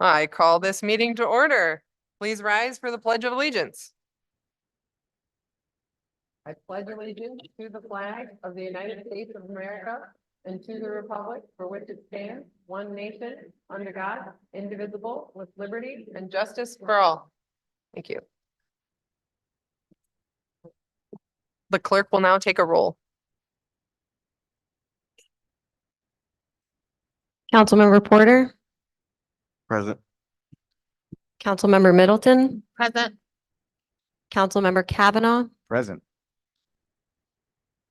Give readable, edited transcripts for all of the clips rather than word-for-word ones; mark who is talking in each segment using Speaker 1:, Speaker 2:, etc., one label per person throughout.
Speaker 1: I call this meeting to order. Please rise for the Pledge of Allegiance. I pledge allegiance to the flag of the United States of America and to the republic for which it stands, one nation, under God, indivisible, with liberty and justice for all. Thank you. The clerk will now take a roll.
Speaker 2: Councilmember Porter,
Speaker 3: Present.
Speaker 2: Councilmember Middleton,
Speaker 1: Present.
Speaker 2: Councilmember Kavanaugh,
Speaker 3: Present.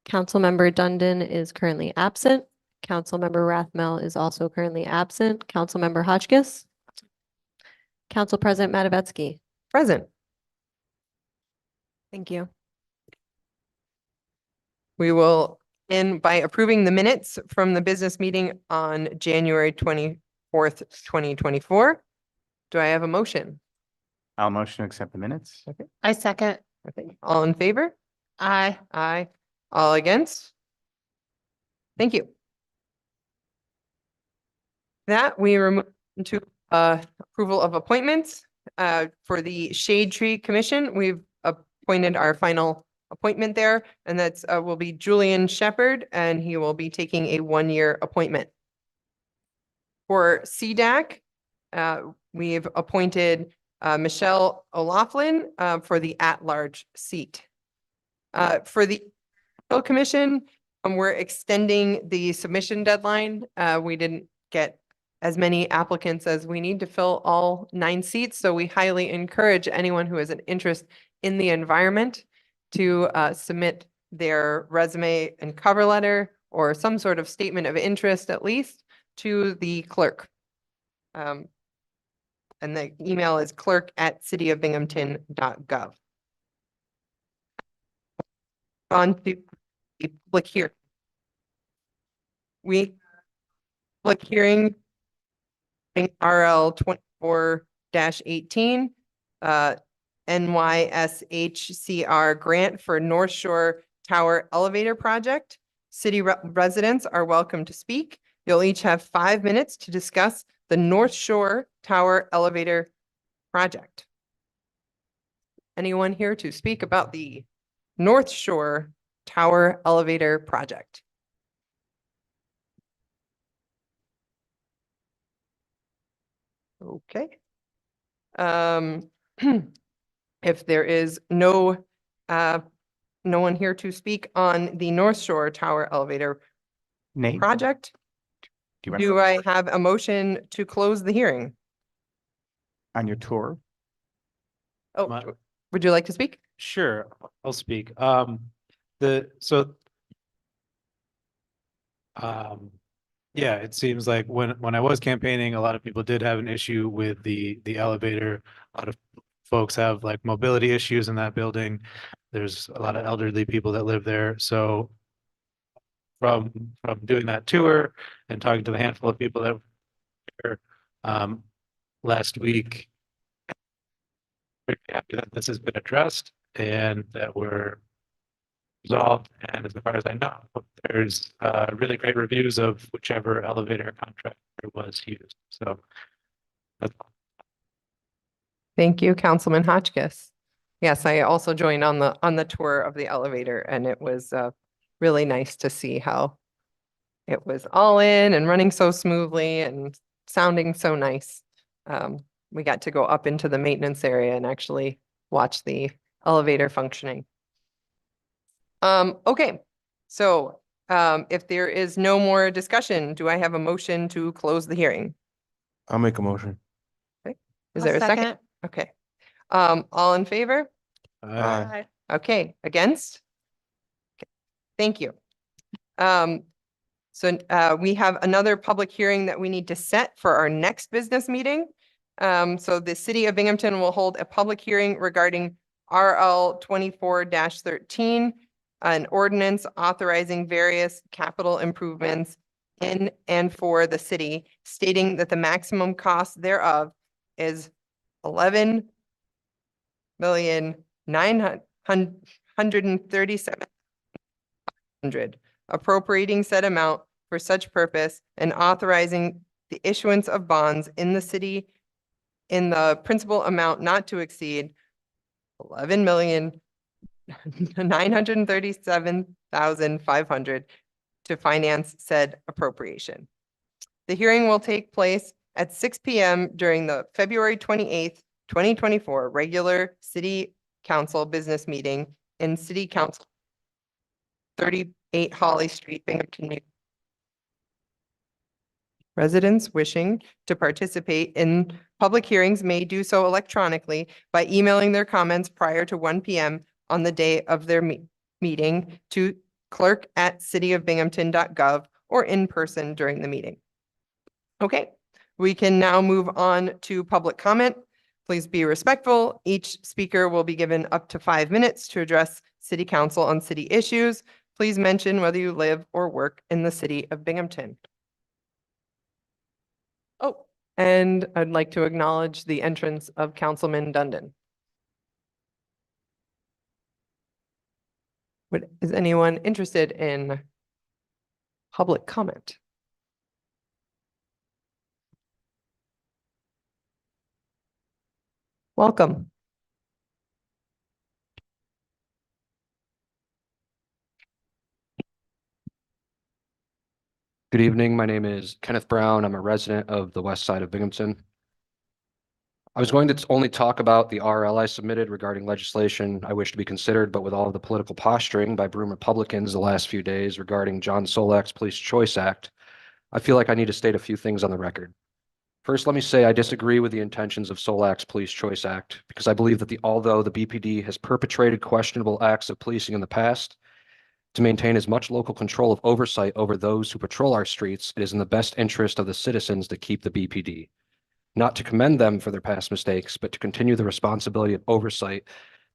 Speaker 2: Councilmember Dundon is currently absent. Councilmember Rathmel is also currently absent. Councilmember Hotchkiss. Council President Matavetsky.
Speaker 1: Present.
Speaker 2: Thank you.
Speaker 1: We will end by approving the minutes from the business meeting on January 24th, 2024. Do I have a motion?
Speaker 3: I'll motion to accept the minutes.
Speaker 1: Okay.
Speaker 4: I second.
Speaker 1: Okay. All in favor?
Speaker 4: Aye.
Speaker 1: Aye. All against? Thank you. That we remove to approval of appointments. For the Shade Tree Commission, we've appointed our final appointment there, and that's will be Julian Shepherd, and he will be taking a one-year appointment. For CDAC, we've appointed Michelle O'Laughlin for the at-large seat. For the Commission, we're extending the submission deadline. We didn't get as many applicants as we need to fill all 9 seats, so we highly encourage anyone who has an interest in the environment to submit their resume and cover letter or some sort of statement of interest at least to the clerk. And the email is clerk@cityofbinghamton.gov. On to click here. We click hearing RL 24-18 NYSHCR grant for North Shore Tower Elevator Project. City residents are welcome to speak. You'll each have 5 minutes to discuss the North Shore Tower Elevator Project. Anyone here to speak about the North Shore Tower Elevator Project? Okay. If there is no one here to speak on the North Shore Tower Elevator
Speaker 3: Nate,
Speaker 1: Project, do I have a motion to close the hearing?
Speaker 3: on your tour?
Speaker 1: Oh, would you like to speak?
Speaker 5: Sure, I'll speak. Yeah, it seems like when I was campaigning, a lot of people did have an issue with the elevator. A lot of folks have like mobility issues in that building. There's a lot of elderly people that live there. So from doing that tour and talking to the handful of people that were there last week, very happy that this has been addressed and that we're resolved. And as far as I know, there's really great reviews of whichever elevator contractor was used. So that's all.
Speaker 1: Thank you, Councilman Hotchkiss. Yes, I also joined on the tour of the elevator, and it was really nice to see how it was all in and running so smoothly and sounding so nice. We got to go up into the maintenance area and actually watch the elevator functioning. Okay, so if there is no more discussion, do I have a motion to close the hearing?
Speaker 3: I'll make a motion.
Speaker 1: Okay, is there a second? Okay, all in favor?
Speaker 3: Aye.
Speaker 1: Okay, against? Okay. Thank you. So we have another public hearing that we need to set for our next business meeting. So the City of Binghamton will hold a public hearing regarding RL 24-13, an ordinance authorizing various capital improvements in and for the city, stating that the maximum cost thereof is $11,937,000, appropriating said amount for such purpose and authorizing the issuance of bonds in the city in the principal amount not to exceed 11,937,500 to finance said appropriation. The hearing will take place at 6 p.m. during the February 28th, 2024 regular City Council business meeting in City Council 38 Holly Street, Binghamton, New York. Residents wishing to participate in public hearings may do so electronically by emailing their comments prior to 1 p.m. on the day of their meeting to clerk@cityofbinghamton.gov or in person during the meeting. Okay, we can now move on to public comment. Please be respectful. Each speaker will be given up to 5 minutes to address City Council on city issues. Please mention whether you live or work in the city of Binghamton. Oh, and I'd like to acknowledge the entrance of Councilman Dundon. Is anyone interested in public comment? Welcome.
Speaker 4: Good evening. My name is Kenneth Brown. I'm a resident of the west side of Binghamton. I was going to only talk about the RL I submitted regarding legislation I wish to be considered, but with all of the political posturing by Broome Republicans the last few days regarding John Solak's Police Choice Act, I feel like I need to state a few things on the record. First, let me say I disagree with the intentions of Solak's Police Choice Act because I believe that although the BPD has perpetrated questionable acts of policing in the past, to maintain as much local control of oversight over those who patrol our streets, it is in the best interest of the citizens to keep the BPD. Not to commend them for their past mistakes, but to continue the responsibility of oversight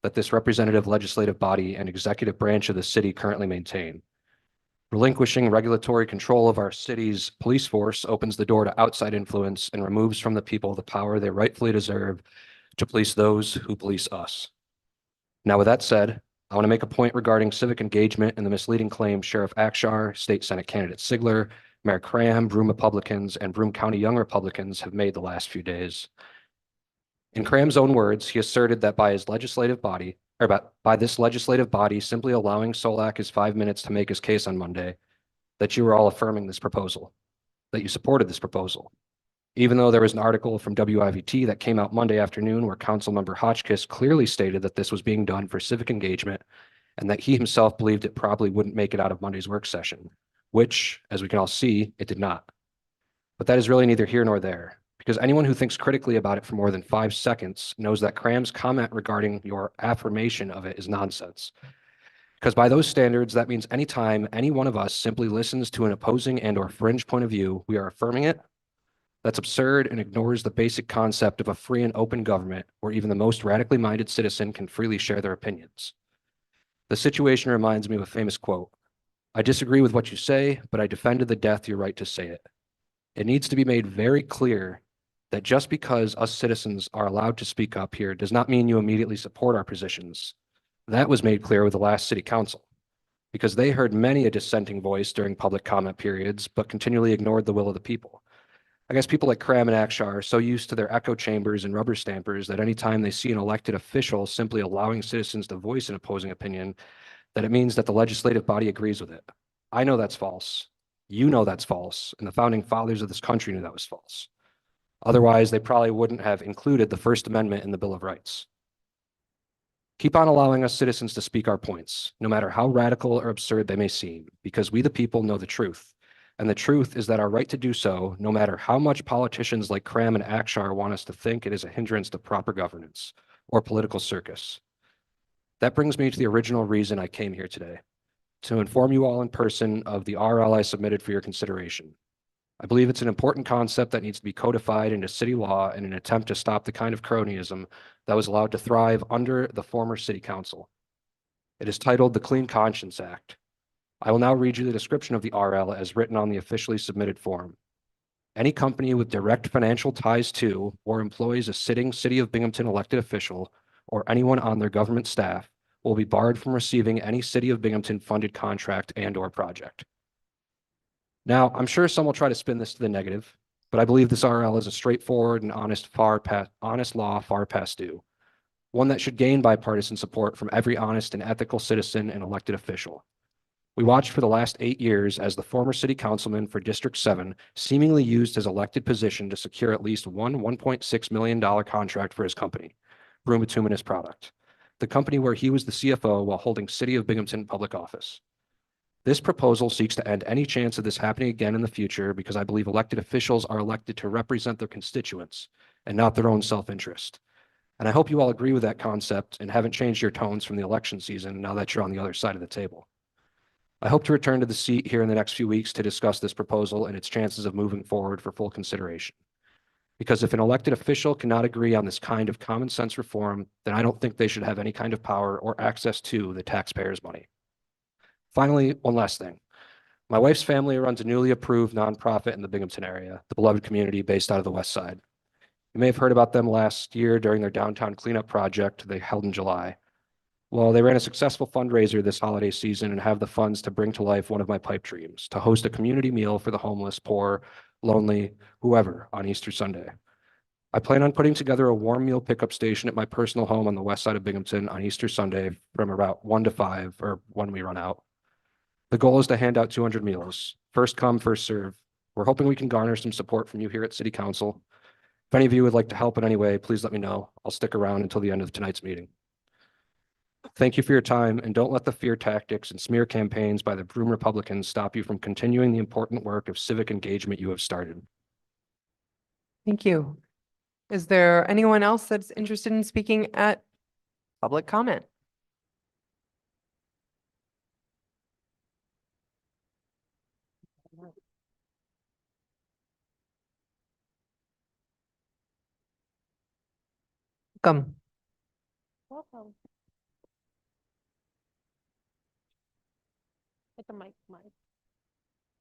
Speaker 4: that this representative legislative body and executive branch of the city currently maintain. Relinquishing regulatory control of our city's police force opens the door to outside influence and removes from the people the power they rightfully deserve to police those who police us. Now, with that said, I want to make a point regarding civic engagement and the misleading claims Sheriff Akshar, State Senate candidate Sigler, Mayor Cram, Broome Republicans, and Broome County Young Republicans have made the last few days. In Cram's own words, he asserted that by this legislative body simply allowing Solak his 5 minutes to make his case on Monday, that you were all affirming this proposal, that you supported this proposal. Even though there was an article from WIVT that came out Monday afternoon where Councilmember Hotchkiss clearly stated that this was being done for civic engagement and that he himself believed it probably wouldn't make it out of Monday's work session, which, as we can all see, it did not. But that is really neither here nor there, because anyone who thinks critically about it for more than 5 seconds knows that Cram's comment regarding your affirmation of it is nonsense. Because by those standards, that means anytime any one of us simply listens to an opposing and/or fringe point of view, we are affirming it. That's absurd and ignores the basic concept of a free and open government where even the most radically minded citizen can freely share their opinions. The situation reminds me of a famous quote. I disagree with what you say, but I defend to the death your right to say it. It needs to be made very clear that just because us citizens are allowed to speak up here does not mean you immediately support our positions. That was made clear with the last city council, because they heard many a dissenting voice during public comment periods, but continually ignored the will of the people. I guess people like Cram and Akshar are so used to their echo chambers and rubber stampers that anytime they see an elected official simply allowing citizens to voice an opposing opinion, that it means that the legislative body agrees with it. I know that's false. You know that's false. And the founding fathers of this country knew that was false. Otherwise, they probably wouldn't have included the First Amendment in the Bill of Rights. Keep on allowing us citizens to speak our points, no matter how radical or absurd they may seem, because we the people know the truth. And the truth is that our right to do so, no matter how much politicians like Cram and Akshar want us to think it is a hindrance to proper governance or political circus. That brings me to the original reason I came here today, to inform you all in person of the RL I submitted for your consideration. I believe it's an important concept that needs to be codified into city law in an attempt to stop the kind of cronyism that was allowed to thrive under the former city council. It is titled the Clean Conscience Act. I will now read you the description of the RL as written on the officially submitted form. Any company with direct financial ties to or employs a sitting City of Binghamton elected official or anyone on their government staff will be barred from receiving any City of Binghamton funded contract and/or project. Now, I'm sure some will try to spin this to the negative But I believe this RL is a straightforward and honest law far past due. One that should gain bipartisan support from every honest and ethical citizen and elected official. We watched for the last 8 years as the former city councilman for District 7 seemingly used his elected position to secure at least one $1.6 million contract for his company, Broom Bituminous Product, the company where he was the CFO while holding City of Binghamton public office. This proposal seeks to end any chance of this happening again in the future because I believe elected officials are elected to represent their constituents and not their own self-interest. And I hope you all agree with that concept and haven't changed your tones from the election season now that you're on the other side of the table. I hope to return to the seat here in the next few weeks to discuss this proposal and its chances of moving forward for full consideration. Because if an elected official cannot agree on this kind of common sense reform, then I don't think they should have any kind of power or access to the taxpayers' money. Finally, one last thing. My wife's family runs a newly approved nonprofit in the Binghamton area, the Beloved Community based out of the West Side. You may have heard about them last year during their downtown cleanup project they held in July. Well, they ran a successful fundraiser this holiday season and have the funds to bring to life one of my pipe dreams, to host a community meal for the homeless, poor, lonely, whoever on Easter Sunday. I plan on putting together a warm meal pickup station at my personal home on the west side of Binghamton on Easter Sunday from about 1 to 5 or when we run out. The goal is to hand out 200 meals, first come, first serve. We're hoping we can garner some support from you here at City Council. If any of you would like to help in any way, please let me know. I'll stick around until the end of tonight's meeting. Thank you for your time, and don't let the fear tactics and smear campaigns by the Broom Republicans stop you from continuing the important work of civic engagement you have started.
Speaker 1: Thank you. Is there anyone else that's interested in speaking at public comment? Come.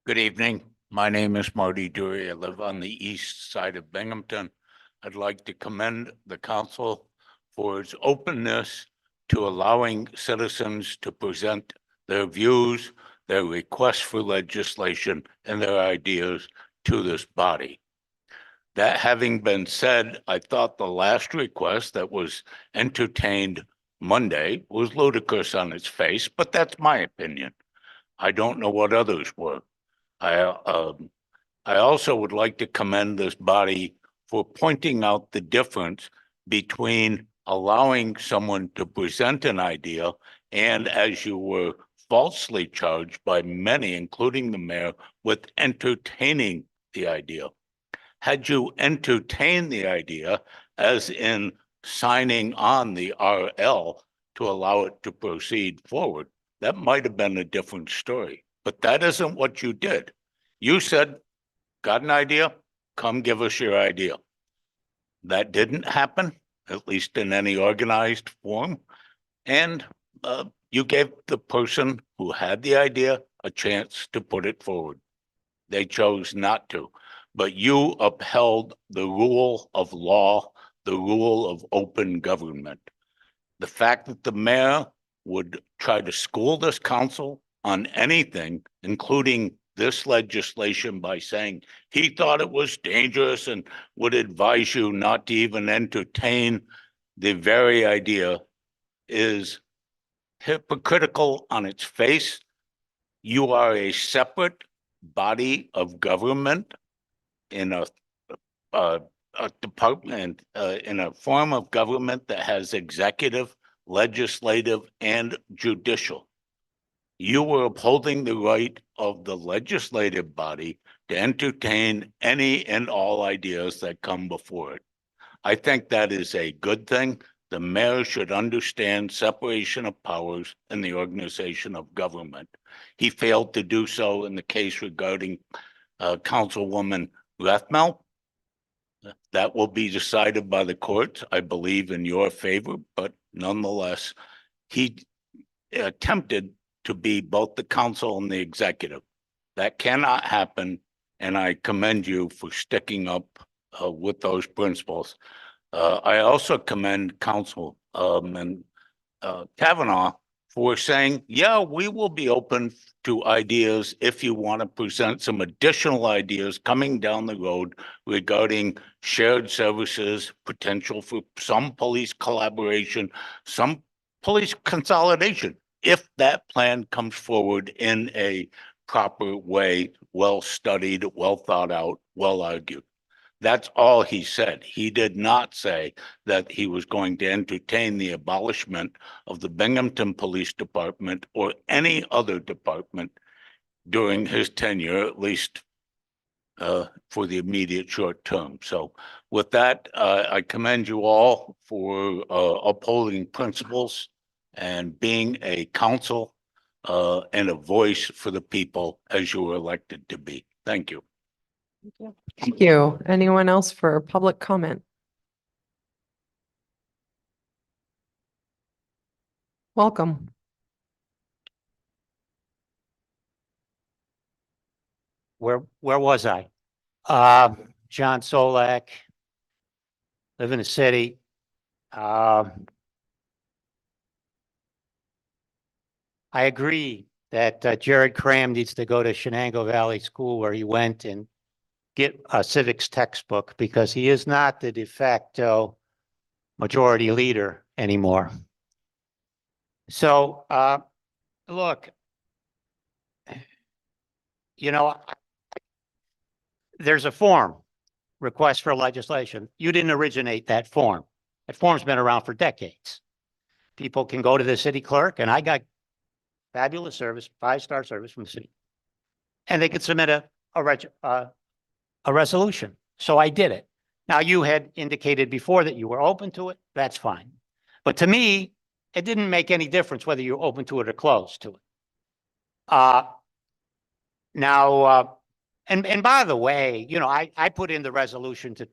Speaker 6: Good evening. My name is Marty Doorey. I live on the east side of Binghamton. I'd like to commend the council for its openness to allowing citizens to present their views, their requests for legislation, and their ideas to this body. That having been said, I thought the last request that was entertained Monday was ludicrous on its face, but that's my opinion. I don't know what others were. I also would like to commend this body for pointing out the difference between allowing someone to present an idea and, as you were falsely charged by many, including the mayor, with entertaining the idea. Had you entertained the idea, as in signing on the RL to allow it to proceed forward, that might have been a different story. But that isn't what you did. You said, got an idea? Come give us your idea. That didn't happen, at least in any organized form. And you gave the person who had the idea a chance to put it forward. They chose not to. But you upheld the rule of law, the rule of open government. The fact that the mayor would try to school this council on anything, including this legislation, by saying he thought it was dangerous and would advise you not to even entertain the very idea, is hypocritical on its face. You are a separate body of government in a department, in a form of government that has executive, legislative, and judicial. You were upholding the right of the legislative body to entertain any and all ideas that come before it. I think that is a good thing. The mayor should understand separation of powers in the organization of government. He failed to do so in the case regarding Councilwoman Rathmel. That will be decided by the courts, I believe, in your favor, but nonetheless, he attempted to be both the council and the executive. That cannot happen, and I commend you for sticking up with those principles. I also commend Councilman Kavanaugh for saying, yeah, we will be open to ideas if you want to present some additional ideas coming down the road regarding shared services, potential for some police collaboration, some police consolidation, if that plan comes forward in a proper way, well studied, well thought out, well argued. That's all he said. He did not say that he was going to entertain the abolishment of the Binghamton Police Department or any other department during his tenure, at least for the immediate short term. So with that, I commend you all for upholding principles and being a counsel and a voice for the people as you were elected to be. Thank you.
Speaker 1: Thank you. Anyone else for public comment? Welcome.
Speaker 7: Where was I? John Solak, live in the city. I agree that Jared Cram needs to go to Shenango Valley School where he went and get a civics textbook because he is not the de facto majority leader anymore. So, look, you know, there's a form, request for legislation. You didn't originate that form. That form's been around for decades. People can go to the city clerk, and I got fabulous service, 5-star service from the city, and they could submit a resolution. So I did it. Now, you had indicated before that you were open to it. That's fine. But to me, it didn't make any difference whether you're open to it or closed to it. And by the way, you know, I put in the resolution to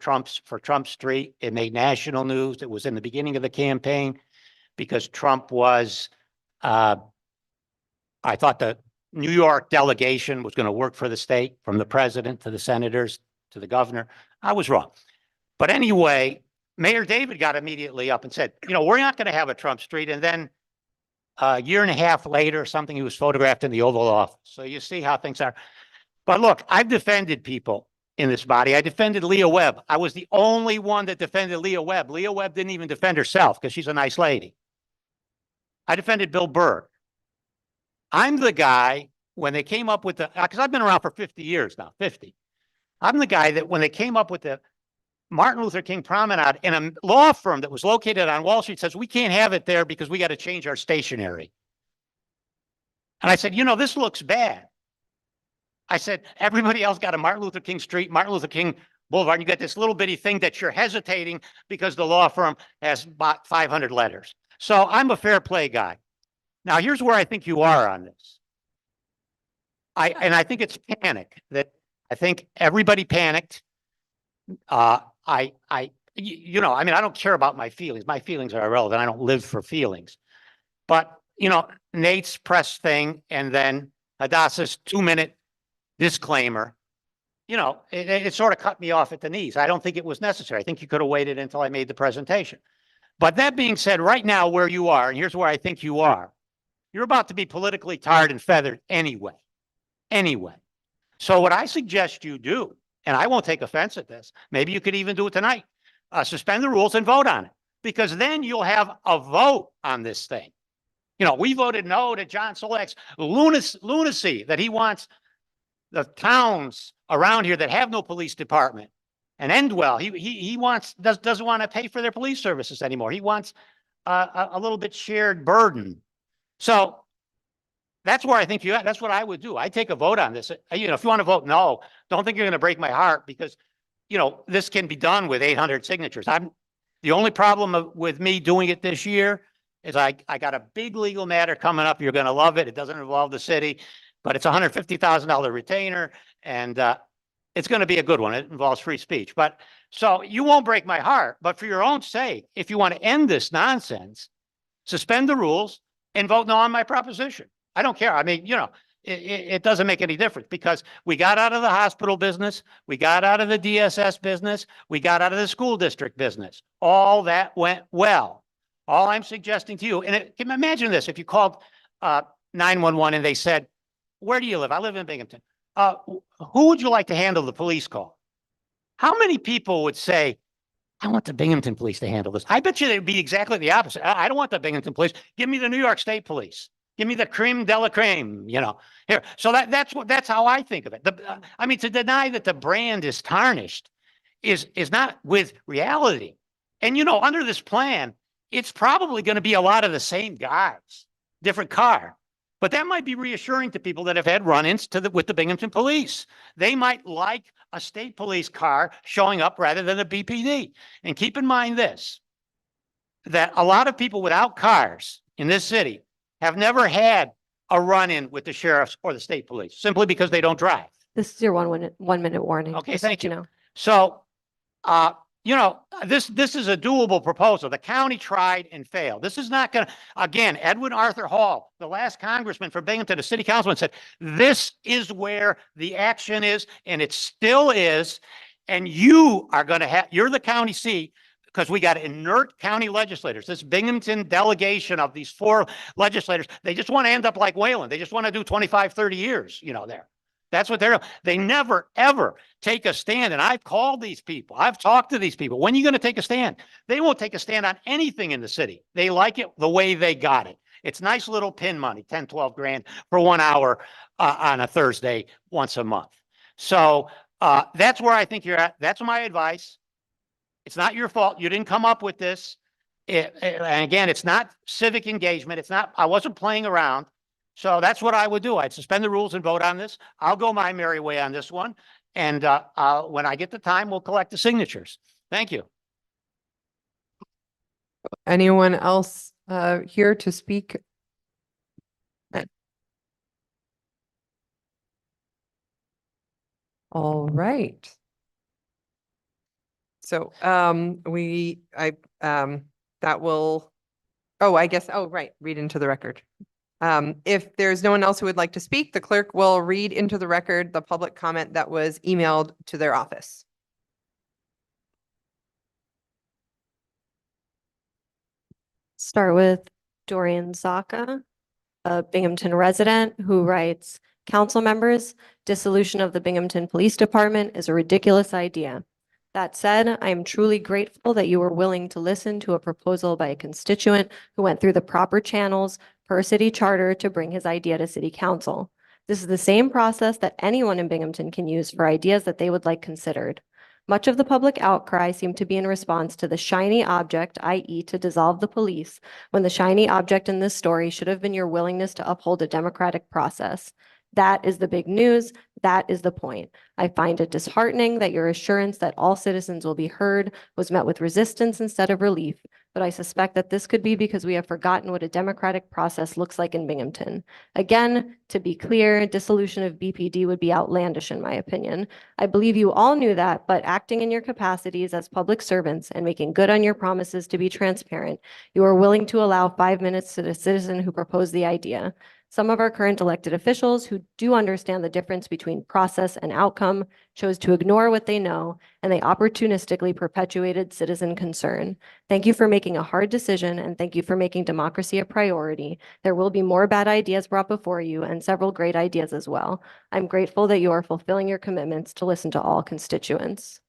Speaker 7: for Trump Street. It made national news. It was in the beginning of the campaign because Trump was, I thought the New York delegation was going to work for the state, from the president to the senators to the governor. I was wrong. But anyway, Mayor David got immediately up and said, you know, we're not going to have a Trump Street. And then a year and a half later, something, he was photographed in the Oval Office. So you see how things are. But look, I've defended people in this body. I defended Leah Webb. I was the only one that defended Leah Webb. Leah Webb didn't even defend herself because she's a nice lady. I defended Bill Burr. I'm the guy, when they came up with because I've been around for 50 years now, 50. I'm the guy that when they came up with the Martin Luther King Promenade, and a law firm that was located on Wall Street says, we can't have it there because we got to change our stationery. And I said, you know, this looks bad. I said, everybody else got a Martin Luther King Street, Martin Luther King Boulevard, and you got this little bitty thing that you're hesitating because the law firm has bought 500 letters. So I'm a fair play guy. Now, here's where I think you are on this. I think it's panic. That I think everybody panicked. You know, I mean, I don't care about my feelings. My feelings are irrelevant. I don't live for feelings. But, you know, Nate's press thing and then Hadassah's 2-minute disclaimer, you know, it sort of cut me off at the knees. I don't think it was necessary. I think you could have waited until I made the presentation. But that being said, right now where you are, and here's where I think you are, you're about to be politically tarred and feathered anyway. So what I suggest you do, and I won't take offense at this, maybe you could even do it tonight, suspend the rules and vote on it, because then you'll have a vote on this thing. You know, we voted no to John Solak's lunacy that he wants the towns around here that have no police department and Endwell. He doesn't want to pay for their police services anymore. He wants a little bit shared burden. So that's where I think that's what I would do. I take a vote on this. You know, if you want to vote no, don't think you're going to break my heart because, you know, this can be done with 800 signatures. The only problem with me doing it this year is I got a big legal matter coming up. You're going to love it. It doesn't involve the city, but it's a $150,000 retainer, and it's going to be a good one. It involves free speech. But so you won't break my heart, but for your own sake, if you want to end this nonsense, suspend the rules and vote no on my proposition. I don't care. I mean, you know, it doesn't make any difference because we got out of the hospital business. We got out of the DSS business. We got out of the school district business. All that went well. All I'm suggesting to you, and imagine this, if you called 911 and they said, where do you live? I live in Binghamton. Who would you like to handle the police call? How many people would say, I want the Binghamton police to handle this? I bet you they'd be exactly the opposite. I don't want the Binghamton police. Give me the New York State police. Give me the creme de la creme, here. So that's how I think of it. I mean, to deny that the brand is tarnished is not with reality. And, under this plan, it's probably going to be a lot of the same guys, different car. But that might be reassuring to people that have had run-ins with the Binghamton police. They might like a state police car showing up rather than a BPD. And keep in mind this, that a lot of people without cars in this city have never had a run-in with the sheriffs or the state police, simply because they don't drive.
Speaker 2: This is your 1 minute warning.
Speaker 7: Okay,
Speaker 2: just so
Speaker 7: thank you.
Speaker 2: know.
Speaker 7: So, this is a doable proposal. The county tried and failed. This is not going to, again, Edwin Arthur Hall, the last congressman from Binghamton, a city councilman, said, this is where the action is, and it still is. And you are going to have, you're the county seat, because we got inert county legislators. This Binghamton delegation of these 4 legislators, they just want to end up like Wayland. They just want to do 25, 30 years, there. That's what they never, ever take a stand. And I've called these people. I've talked to these people. When are you going to take a stand? They won't take a stand on anything in the city. They like it the way they got it. It's nice little pin money, 10, 12 grand for 1 hour on a Thursday once a month. So that's where I think you're at. That's my advice. It's not your fault. You didn't come up with this. And again, it's not civic engagement. I wasn't playing around. So that's what I would do. I'd suspend the rules and vote on this. I'll go my merry way on this one. And when I get the time, we'll collect the signatures. Thank you.
Speaker 1: Anyone else here to speak? All right. So that will, right, read into the record. If there's no one else who would like to speak, the clerk will read into the record the public comment that was emailed to their office.
Speaker 2: Start with Dorian Zaka, a Binghamton resident who writes, Council members, dissolution of the Binghamton Police Department is a ridiculous idea. That said, I am truly grateful that you were willing to listen to a proposal by a constituent who went through the proper channels per city charter to bring his idea to city council. This is the same process that anyone in Binghamton can use for ideas that they would like considered. Much of the public outcry seemed to be in response to the shiny object, i.e. to dissolve the police, when the shiny object in this story should have been your willingness to uphold a democratic process. That is the big news. That is the point. I find it disheartening that your assurance that all citizens will be heard was met with resistance instead of relief, but I suspect that this could be because we have forgotten what a democratic process looks like in Binghamton. Again, to be clear, dissolution of BPD would be outlandish in my opinion. I believe you all knew that, but acting in your capacities as public servants and making good on your promises to be transparent, you are willing to allow 5 minutes to the citizen who proposed the idea. Some of our current elected officials who do understand the difference between process and outcome chose to ignore what they know, and they opportunistically perpetuated citizen concern. Thank you for making a hard decision, and thank you for making democracy a priority. There will be more bad ideas brought before you and several great ideas as well. I'm grateful that you are fulfilling your commitments to listen to all constituents.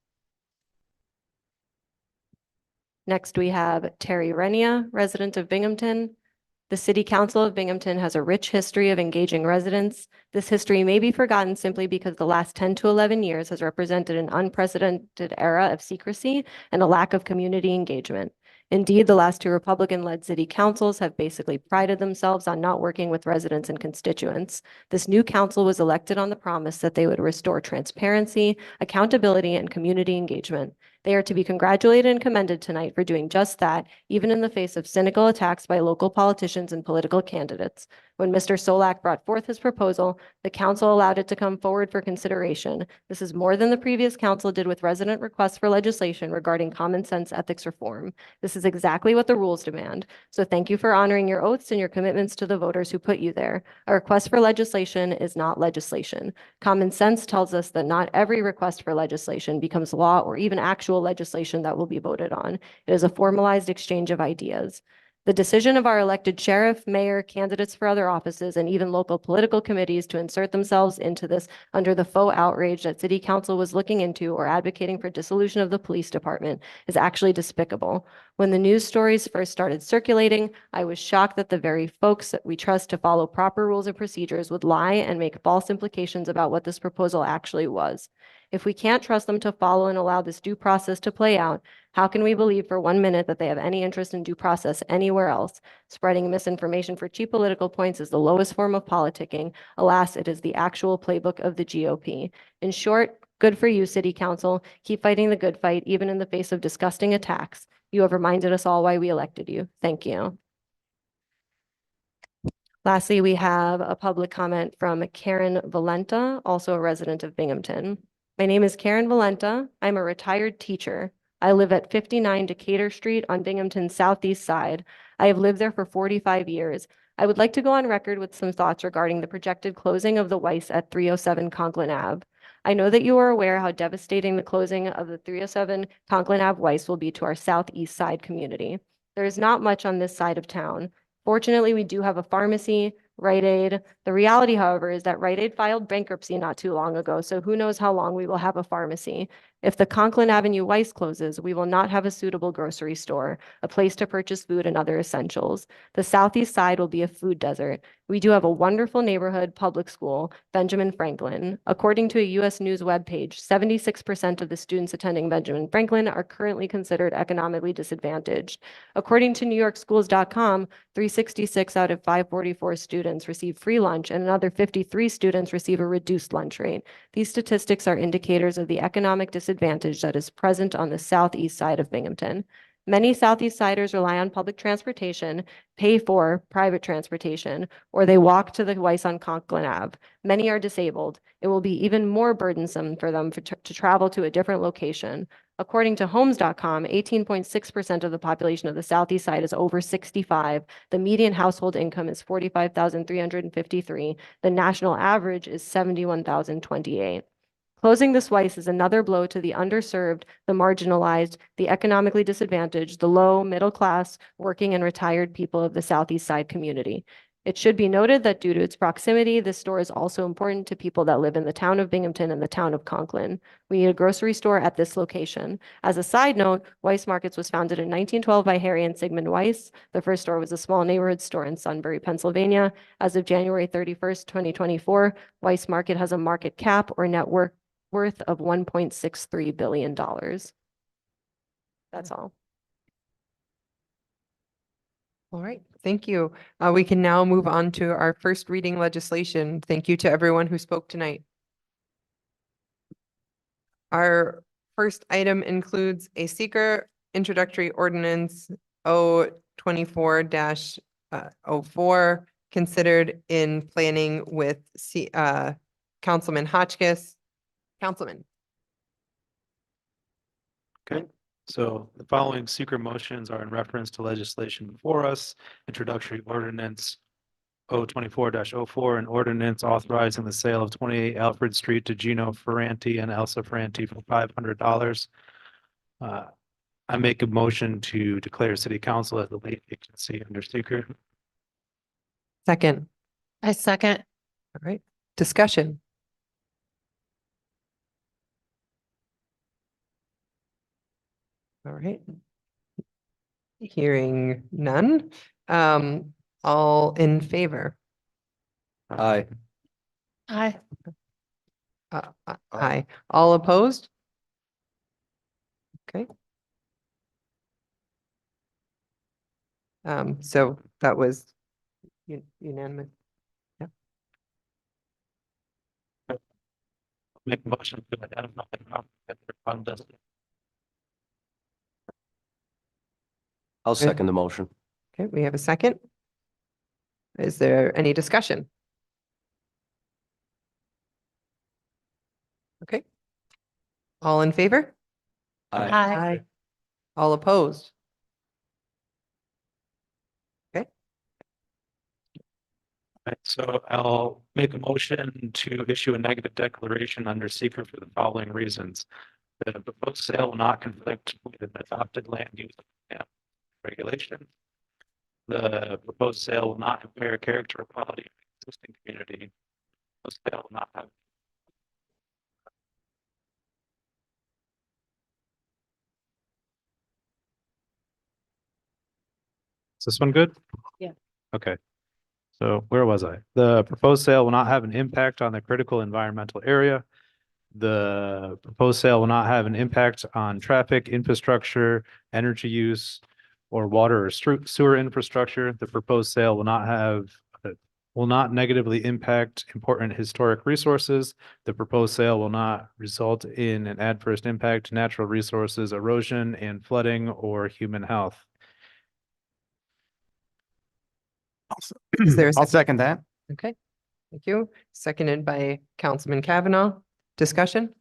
Speaker 2: Next, we have Terry Renia, resident of Binghamton. The City Council of Binghamton has a rich history of engaging residents. This history may be forgotten simply because the last 10 to 11 years has represented an unprecedented era of secrecy and a lack of community engagement. Indeed, the last 2 Republican-led city councils have basically prided themselves on not working with residents and constituents. This new council was elected on the promise that they would restore transparency, accountability, and community engagement. They are to be congratulated and commended tonight for doing just that, even in the face of cynical attacks by local politicians and political candidates. When Mr. Solak brought forth his proposal, the council allowed it to come forward for consideration. This is more than the previous council did with resident requests for legislation regarding common sense ethics reform. This is exactly what the rules demand. So thank you for honoring your oaths and your commitments to the voters who put you there. A request for legislation is not legislation. Common sense tells us that not every request for legislation becomes law or even actual legislation that will be voted on. It is a formalized exchange of ideas. The decision of our elected sheriff, mayor, candidates for other offices, and even local political committees to insert themselves into this under the faux outrage that city council was looking into or advocating for dissolution of the police department is actually despicable. When the news stories first started circulating, I was shocked that the very folks that we trust to follow proper rules and procedures would lie and make false implications about what this proposal actually was. If we can't trust them to follow and allow this due process to play out, how can we believe for 1 minute that they have any interest in due process anywhere else? Spreading misinformation for cheap political points is the lowest form of politicking. Alas, it is the actual playbook of the GOP. In short, good for you, City Council. Keep fighting the good fight, even in the face of disgusting attacks. You have reminded us all why we elected you. Thank you. Lastly, we have a public comment from Karen Valenta, also a resident of Binghamton. My name is Karen Valenta. I'm a retired teacher. I live at 59 Decatur Street on Binghamton's southeast side. I have lived there for 45 years. I would like to go on record with some thoughts regarding the projected closing of the Weiss at 307 Conklin Ave. I know that you are aware how devastating the closing of the 307 Conklin Ave Weiss will be to our southeast side community. There is not much on this side of town. Fortunately, we do have a pharmacy, Rite Aid. The reality, however, is that Rite Aid filed bankruptcy not too long ago, so who knows how long we will have a pharmacy. If the Conklin Avenue Weiss closes, we will not have a suitable grocery store, a place to purchase food and other essentials. The southeast side will be a food desert. We do have a wonderful neighborhood public school, Benjamin Franklin. According to a U.S. News webpage, 76% of the students attending Benjamin Franklin are currently considered economically disadvantaged. According to NewYorkSchools.com, 366 out of 544 students receive free lunch and another 53 students receive a reduced lunch rate. These statistics are indicators of the economic disadvantage that is present on the southeast side of Binghamton. Many Southeast Siders rely on public transportation, pay for private transportation, or they walk to the Weiss on Conklin Ave. Many are disabled. It will be even more burdensome for them to travel to a different location. According to Homes.com, 18.6% of the population of the Southeast Side is over 65. The median household income is $45,353. The national average is $71,028. Closing this Weiss is another blow to the underserved, the marginalized, the economically disadvantaged, the low, middle class, working and retired people of the Southeast Side community. It should be noted that due to its proximity, this store is also important to people that live in the town of Binghamton and the town of Conklin. We need a grocery store at this location. As a side note, Weiss Markets was founded in 1912 by Harry and Sigmund Weiss. The first store was a small neighborhood store in Sunbury, Pennsylvania. As of January 31st, 2024, Weiss Market has a market cap or net worth of $1.63 billion. That's all.
Speaker 1: All right, thank you. We can now move on to our first reading legislation. Thank you to everyone who spoke tonight. Our first item includes a seeker introductory ordinance 024-04 considered in planning with Councilman Hotchkiss. Councilman.
Speaker 5: Okay, so the following secret motions are in reference to legislation before us. Introductory ordinance 024-04, an ordinance authorizing the sale of 28 Alfred Street to Gino Ferranti and Elsa Ferranti for $500. I make a motion to declare city council as the lead agency under secret.
Speaker 1: Second.
Speaker 8: I second.
Speaker 1: All right, discussion. All right. Hearing none. All in favor?
Speaker 4: Aye.
Speaker 8: Aye.
Speaker 1: Aye. All opposed? Okay. So that was unanimous.
Speaker 5: Make a motion to identify the property that the fund does.
Speaker 9: I'll second the motion.
Speaker 1: Okay, we have a second. Is there any discussion? Okay. All in favor?
Speaker 9: Aye.
Speaker 8: Aye.
Speaker 1: All opposed?
Speaker 5: Right, so I'll make a motion to issue a negative declaration under secret for the following reasons. The proposed sale will not conflict with an adopted land use regulation. The proposed sale will not impair character or quality of the existing community. The sale will not have. Is this one good?
Speaker 8: Yeah.
Speaker 5: Okay. So where was I? The proposed sale will not have an impact on the critical environmental area. The proposed sale will not have an impact on traffic, infrastructure, energy use, or water or sewer infrastructure. The proposed sale will not negatively impact important historic resources. The proposed sale will not result in an adverse impact to natural resources, erosion and flooding, or human health.
Speaker 1: Is there a
Speaker 3: I'll
Speaker 1: second?
Speaker 3: second that.
Speaker 1: Okay, thank you. Seconded by Councilman Kavanaugh. Discussion?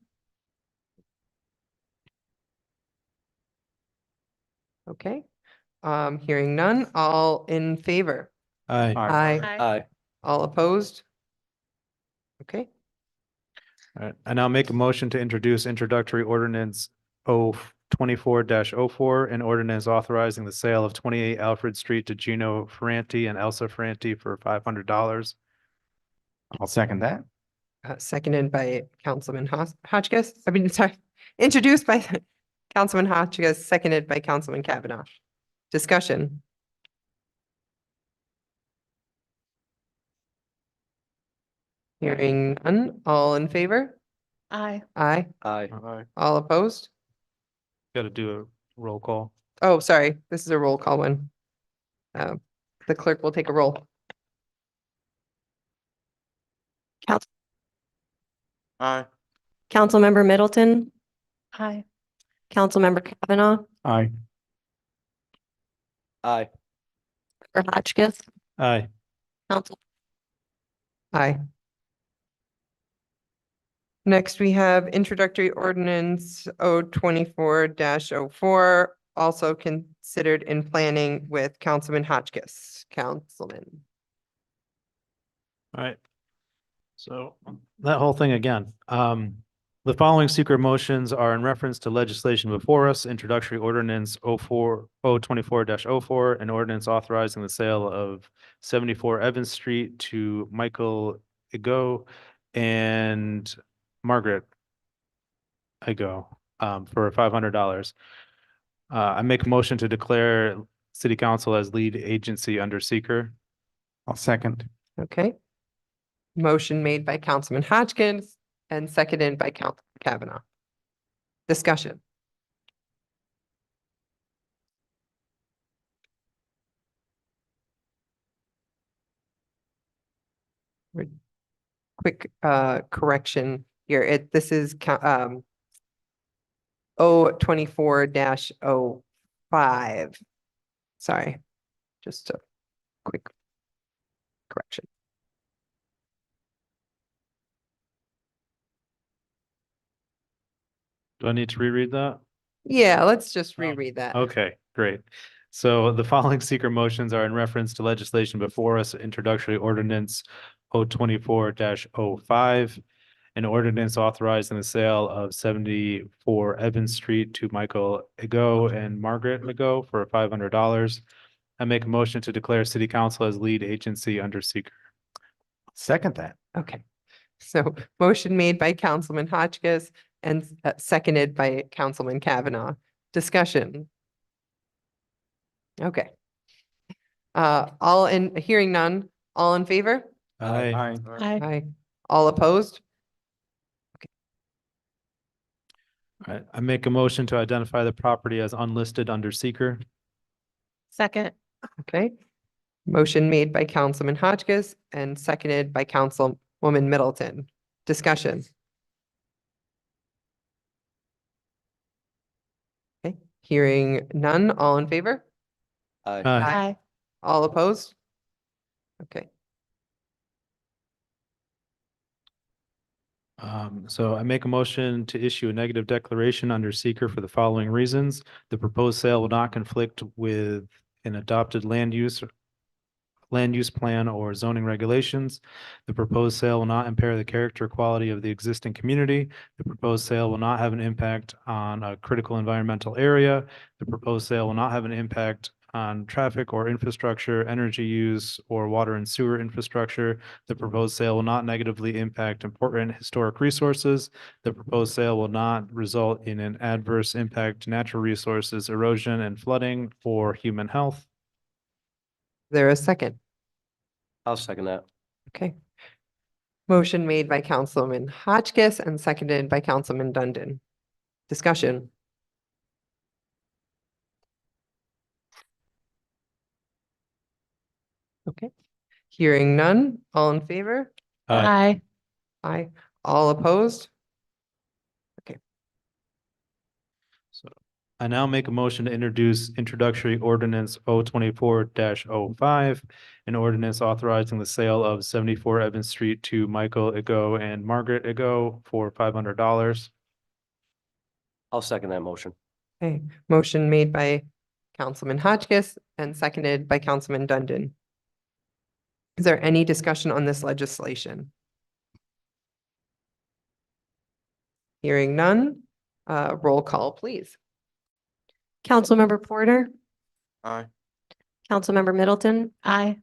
Speaker 1: Okay, hearing none, all in favor?
Speaker 5: Aye.
Speaker 1: Aye.
Speaker 9: Aye.
Speaker 1: All opposed? Okay,
Speaker 5: All right, I now make a motion to introduce introductory ordinance 24-04, an ordinance authorizing the sale of 28 Alfred Street to Gino Ferranti and Elsa Ferranti for $500.
Speaker 3: I'll second that.
Speaker 1: seconded by Councilman Hotchkiss. I mean, sorry, introduced by Councilman Hotchkiss, seconded by Councilman Kavanaugh. Discussion? Hearing none, all in favor?
Speaker 8: Aye.
Speaker 1: Aye.
Speaker 9: Aye.
Speaker 1: All opposed?
Speaker 5: Got to do a roll call.
Speaker 1: Oh, sorry, this is a roll call one. The clerk will take a roll.
Speaker 3: Aye.
Speaker 2: Councilmember Middleton,
Speaker 8: Aye.
Speaker 2: Councilmember Kavanaugh,
Speaker 3: Aye.
Speaker 9: Aye.
Speaker 2: Member Hotchkiss,
Speaker 5: Aye.
Speaker 2: Council.
Speaker 1: Aye. Next, we have introductory ordinance 024-04, also considered in planning with Councilman Hotchkiss. Councilman.
Speaker 5: All right. So that whole thing again. The following secret motions are in reference to legislation before us. Introductory ordinance 024-04, an ordinance authorizing the sale of 74 Evans Street to Michael Igo and Margaret Igo for $500. I make a motion to declare city council as lead agency under seeker.
Speaker 3: I'll second.
Speaker 1: Okay. Motion made by Councilman Hotchkiss and seconded by Councilman Kavanaugh. Discussion. Quick correction here. This is 024-05. Sorry, just a quick correction.
Speaker 5: Do I need to reread that?
Speaker 1: Yeah, let's just
Speaker 5: Oh,
Speaker 1: reread that.
Speaker 5: Okay, great. So the following secret motions are in reference to legislation before us, introductory ordinance 024-05, an ordinance authorizing the sale of 74 Evans Street to Michael Igo and Margaret Igo for $500. I make a motion to declare city council as lead agency under seeker.
Speaker 3: Second that.
Speaker 1: Okay. So motion made by Councilman Hotchkiss and seconded by Councilman Kavanaugh. Discussion. Okay. Hearing none, all in favor?
Speaker 5: Aye.
Speaker 3: Aye.
Speaker 1: Aye. All opposed?
Speaker 5: All right, I make a motion to identify the property as unlisted under seeker.
Speaker 8: Second.
Speaker 1: Okay. Motion made by Councilman Hotchkiss and seconded by Councilwoman Middleton. Discussion. Okay, hearing none, all in favor?
Speaker 9: Aye.
Speaker 5: Aye.
Speaker 8: Aye.
Speaker 1: All opposed? Okay,
Speaker 5: So I make a motion to issue a negative declaration under seeker for the following reasons. The proposed sale will not conflict with an adopted land use plan or zoning regulations. The proposed sale will not impair the character or quality of the existing community. The proposed sale will not have an impact on a critical environmental area. The proposed sale will not have an impact on traffic or infrastructure, energy use, or water and sewer infrastructure. The proposed sale will not negatively impact important historic resources. The proposed sale will not result in an adverse impact to natural resources, erosion and flooding, or human health.
Speaker 1: Is there a second?
Speaker 9: I'll second that.
Speaker 1: Okay. Motion made by Councilman Hotchkiss and seconded by Councilman Dundon. Discussion. Okay. Hearing none, all in favor?
Speaker 8: Aye.
Speaker 1: Aye. All opposed?
Speaker 5: So I now make a motion to introduce introductory ordinance 024-05, an ordinance authorizing the sale of 74 Evans Street to Michael Ego and Margaret Ego for $500.
Speaker 9: I'll second that motion.
Speaker 1: Okay, motion made by Councilman Hotchkiss and seconded by Councilman Dundon. Is there any discussion on this legislation? Hearing none, roll call, please.
Speaker 2: Councilmember Porter,
Speaker 3: Aye.
Speaker 2: Councilmember Middleton,
Speaker 8: Aye.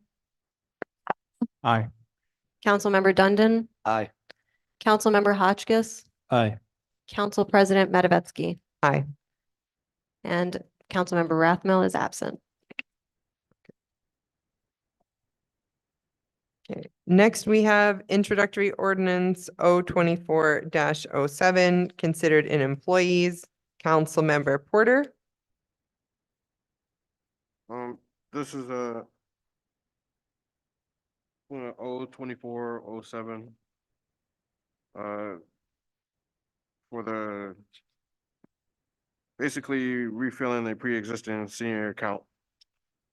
Speaker 3: Aye.
Speaker 2: Councilmember Dundon,
Speaker 9: Aye.
Speaker 2: Councilmember Hotchkiss,
Speaker 5: Aye.
Speaker 2: Council President Matavetsky,
Speaker 1: Aye.
Speaker 2: and Councilmember Rathmel is absent.
Speaker 1: Okay, next we have introductory ordinance 024-07, considered in employees. Councilmember Porter.
Speaker 10: This is a 024-07. For the basically refilling the pre-existing senior account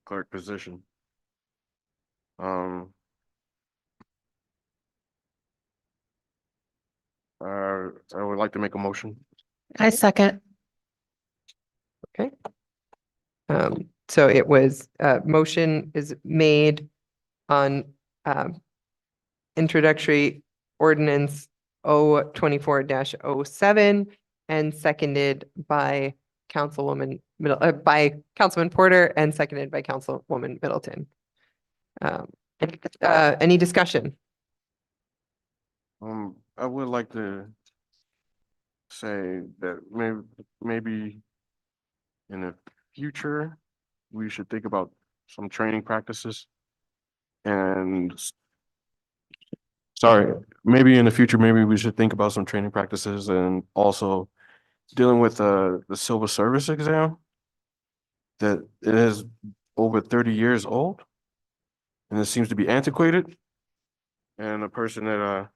Speaker 10: clerk position. I would like to make a motion.
Speaker 8: I second.
Speaker 1: Okay. So it was, motion is made on, introductory ordinance 024-07 and seconded by Councilwoman by Councilman Porter and seconded by Councilwoman Middleton. Any discussion?
Speaker 10: I would like to say that maybe in the future, we should think about some training practices. And sorry, maybe in the future, maybe we should think about some training practices and also dealing with the civil service exam. That it is over 30 years old and it seems to be antiquated. And a person that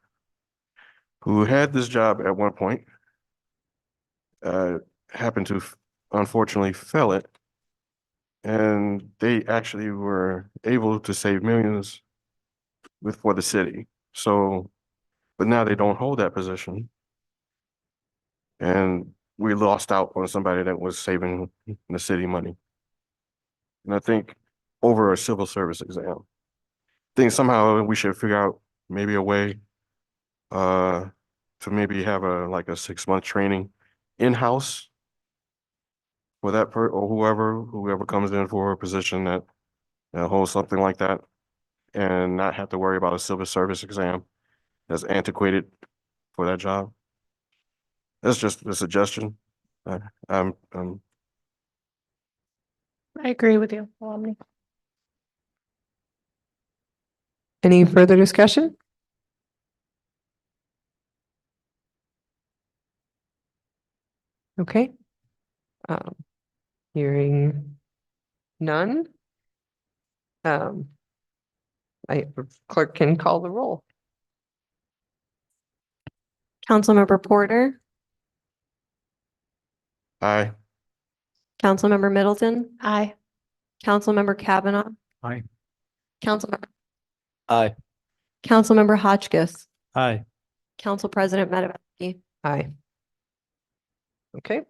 Speaker 10: who had this job at one point happened to unfortunately fail it. And they actually were able to save millions for the city. So, but now they don't hold that position. And we lost out on somebody that was saving the city money. And I think over a civil service exam, I think somehow we should figure out maybe a way to maybe have a 6-month training in-house for that or whoever comes in for a position that holds something like that, and not have to worry about a civil service exam that's antiquated for that job. That's just a suggestion.
Speaker 8: I agree with you, Romney.
Speaker 1: Any further discussion? Okay. Hearing none. Clerk can call the roll.
Speaker 2: Councilmember Porter,
Speaker 10: Aye.
Speaker 2: Councilmember Middleton,
Speaker 8: Aye.
Speaker 2: Councilmember Kavanaugh.
Speaker 3: Aye.
Speaker 2: Councilmember
Speaker 9: Aye.
Speaker 2: Councilmember Hotchkiss,
Speaker 5: Aye.
Speaker 2: Council President Matavetsky.
Speaker 1: Aye. Okay.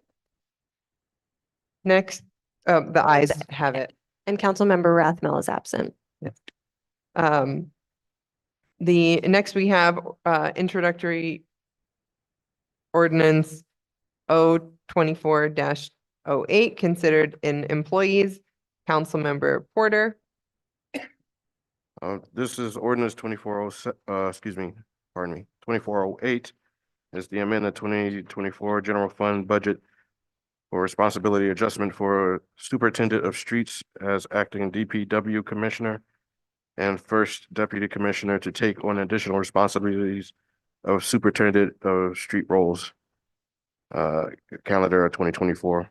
Speaker 1: Next, the ayes have it.
Speaker 2: And Councilmember Rathmel is absent.
Speaker 1: The next we have introductory ordinance 024-08, considered in employees. Councilmember Porter.
Speaker 10: This is ordinance 2408 is the amendment 2024 general fund budget for responsibility adjustment for superintendent of streets as acting DPW commissioner and first deputy commissioner to take on additional responsibilities of superintendent of street roles. Calendar of 2024.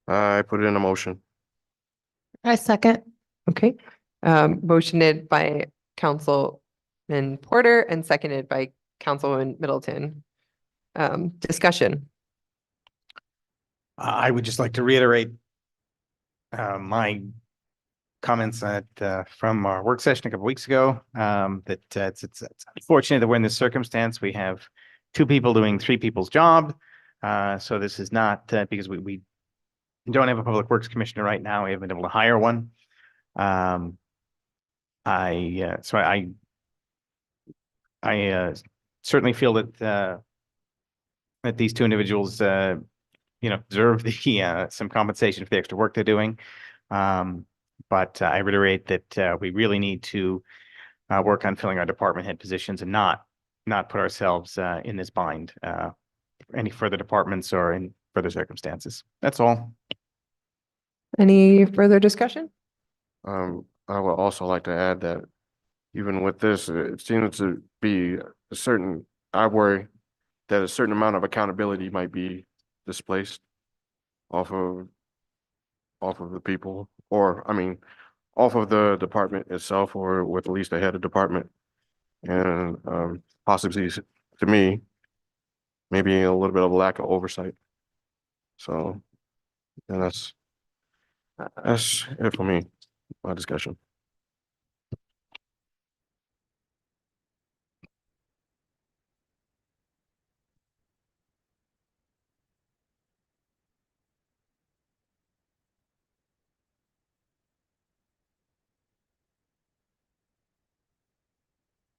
Speaker 10: I put it in a motion.
Speaker 8: I second.
Speaker 1: Okay, motioned by Councilman Porter and seconded by Councilwoman Middleton. Discussion.
Speaker 3: I would just like to reiterate my comments from our work session a couple weeks ago, that it's unfortunate that we're in this circumstance. We have two people doing three people's job. So this is not because we don't have a public works commissioner right now. We haven't been able to hire one. I certainly feel that these two individuals, deserve some compensation for the extra work they're doing. But I reiterate that we really need to work on filling our department head positions and not put ourselves in this bind for any further departments or in further circumstances. That's all.
Speaker 1: Any further discussion?
Speaker 10: I would also like to add that even with this, it seems to be I worry that a certain amount of accountability might be displaced off of the people, or I mean, off of the department itself, or with at least the head of department, and possibly to me, maybe a little bit of lack of oversight. So, and that's it for me, my discussion.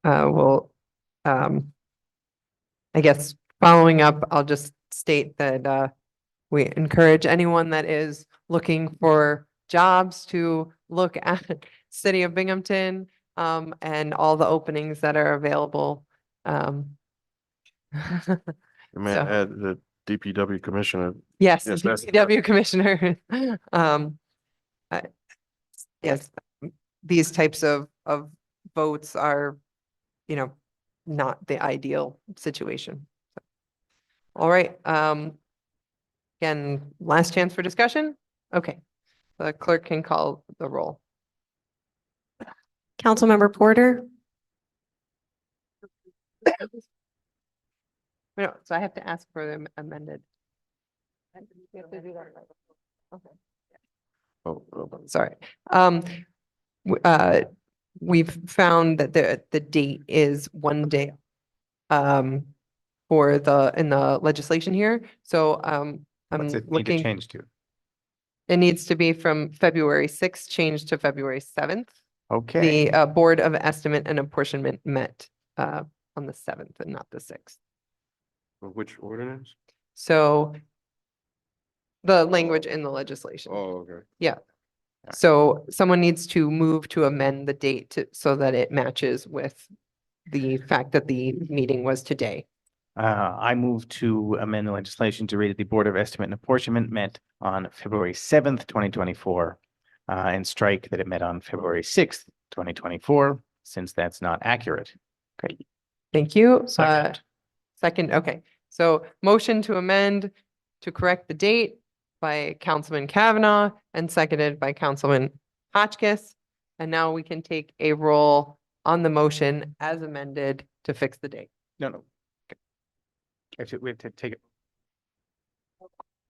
Speaker 1: Well, I guess following up, I'll just state that we encourage anyone that is looking for jobs to look at City of Binghamton and all the openings that are available.
Speaker 10: You may
Speaker 1: So-
Speaker 10: add the DPW commissioner.
Speaker 1: Yes,
Speaker 10: Yes, that's-
Speaker 1: DPW commissioner. Yes, these types of votes are, not the ideal situation. All right, again, last chance for discussion? Okay, the clerk can call the roll.
Speaker 2: Councilmember Porter,
Speaker 1: No, so I have to ask for them amended. You have to do that right. Okay.
Speaker 10: Oh,
Speaker 1: Sorry. We've found that the date is one day for in the legislation here. So I'm
Speaker 3: What's it need to
Speaker 1: looking,
Speaker 3: change to?
Speaker 1: it needs to be from February 6th, changed to February 7th.
Speaker 3: Okay.
Speaker 1: The Board of Estimate and Apportionment met on the 7th and not the 6th.
Speaker 10: which ordinance?
Speaker 1: So the language in the legislation.
Speaker 10: Oh, okay.
Speaker 1: So someone needs to move to amend the date so that it matches with the fact that the meeting was today.
Speaker 3: I move to amend the legislation to read that the Board of Estimate and Apportionment met on February 7th, 2024, and strike that it met on February 6th, 2024, since that's not accurate.
Speaker 1: Great. Thank you.
Speaker 3: Second.
Speaker 1: Second, okay. So motion to amend to correct the date by Councilman Kavanaugh and seconded by Councilman Hotchkiss. And now we can take a roll on the motion as amended to fix the date.
Speaker 3: No. We have to take it.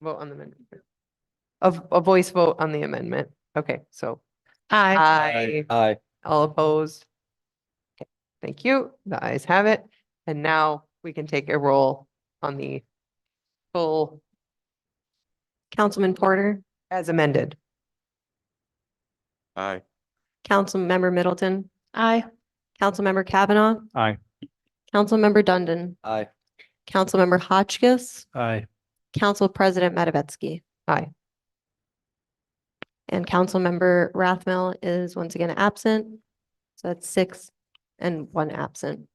Speaker 1: Vote on the amendment. A voice vote on the amendment. Okay, so
Speaker 8: Aye.
Speaker 1: aye. All opposed? Okay, thank you. The ayes have it. And now we can take a roll on the full
Speaker 2: Councilman Porter,
Speaker 1: as amended.
Speaker 10: Aye.
Speaker 2: Councilmember Middleton,
Speaker 8: Aye.
Speaker 2: Councilmember Kavanaugh,
Speaker 3: Aye.
Speaker 2: Councilmember Dundon,
Speaker 9: Aye.
Speaker 2: Councilmember Hotchkiss,
Speaker 5: Aye.
Speaker 2: Council President Matavetsky.
Speaker 1: Aye.
Speaker 2: And Councilmember Rathmel is once again absent. So that's 6 and 1 absent.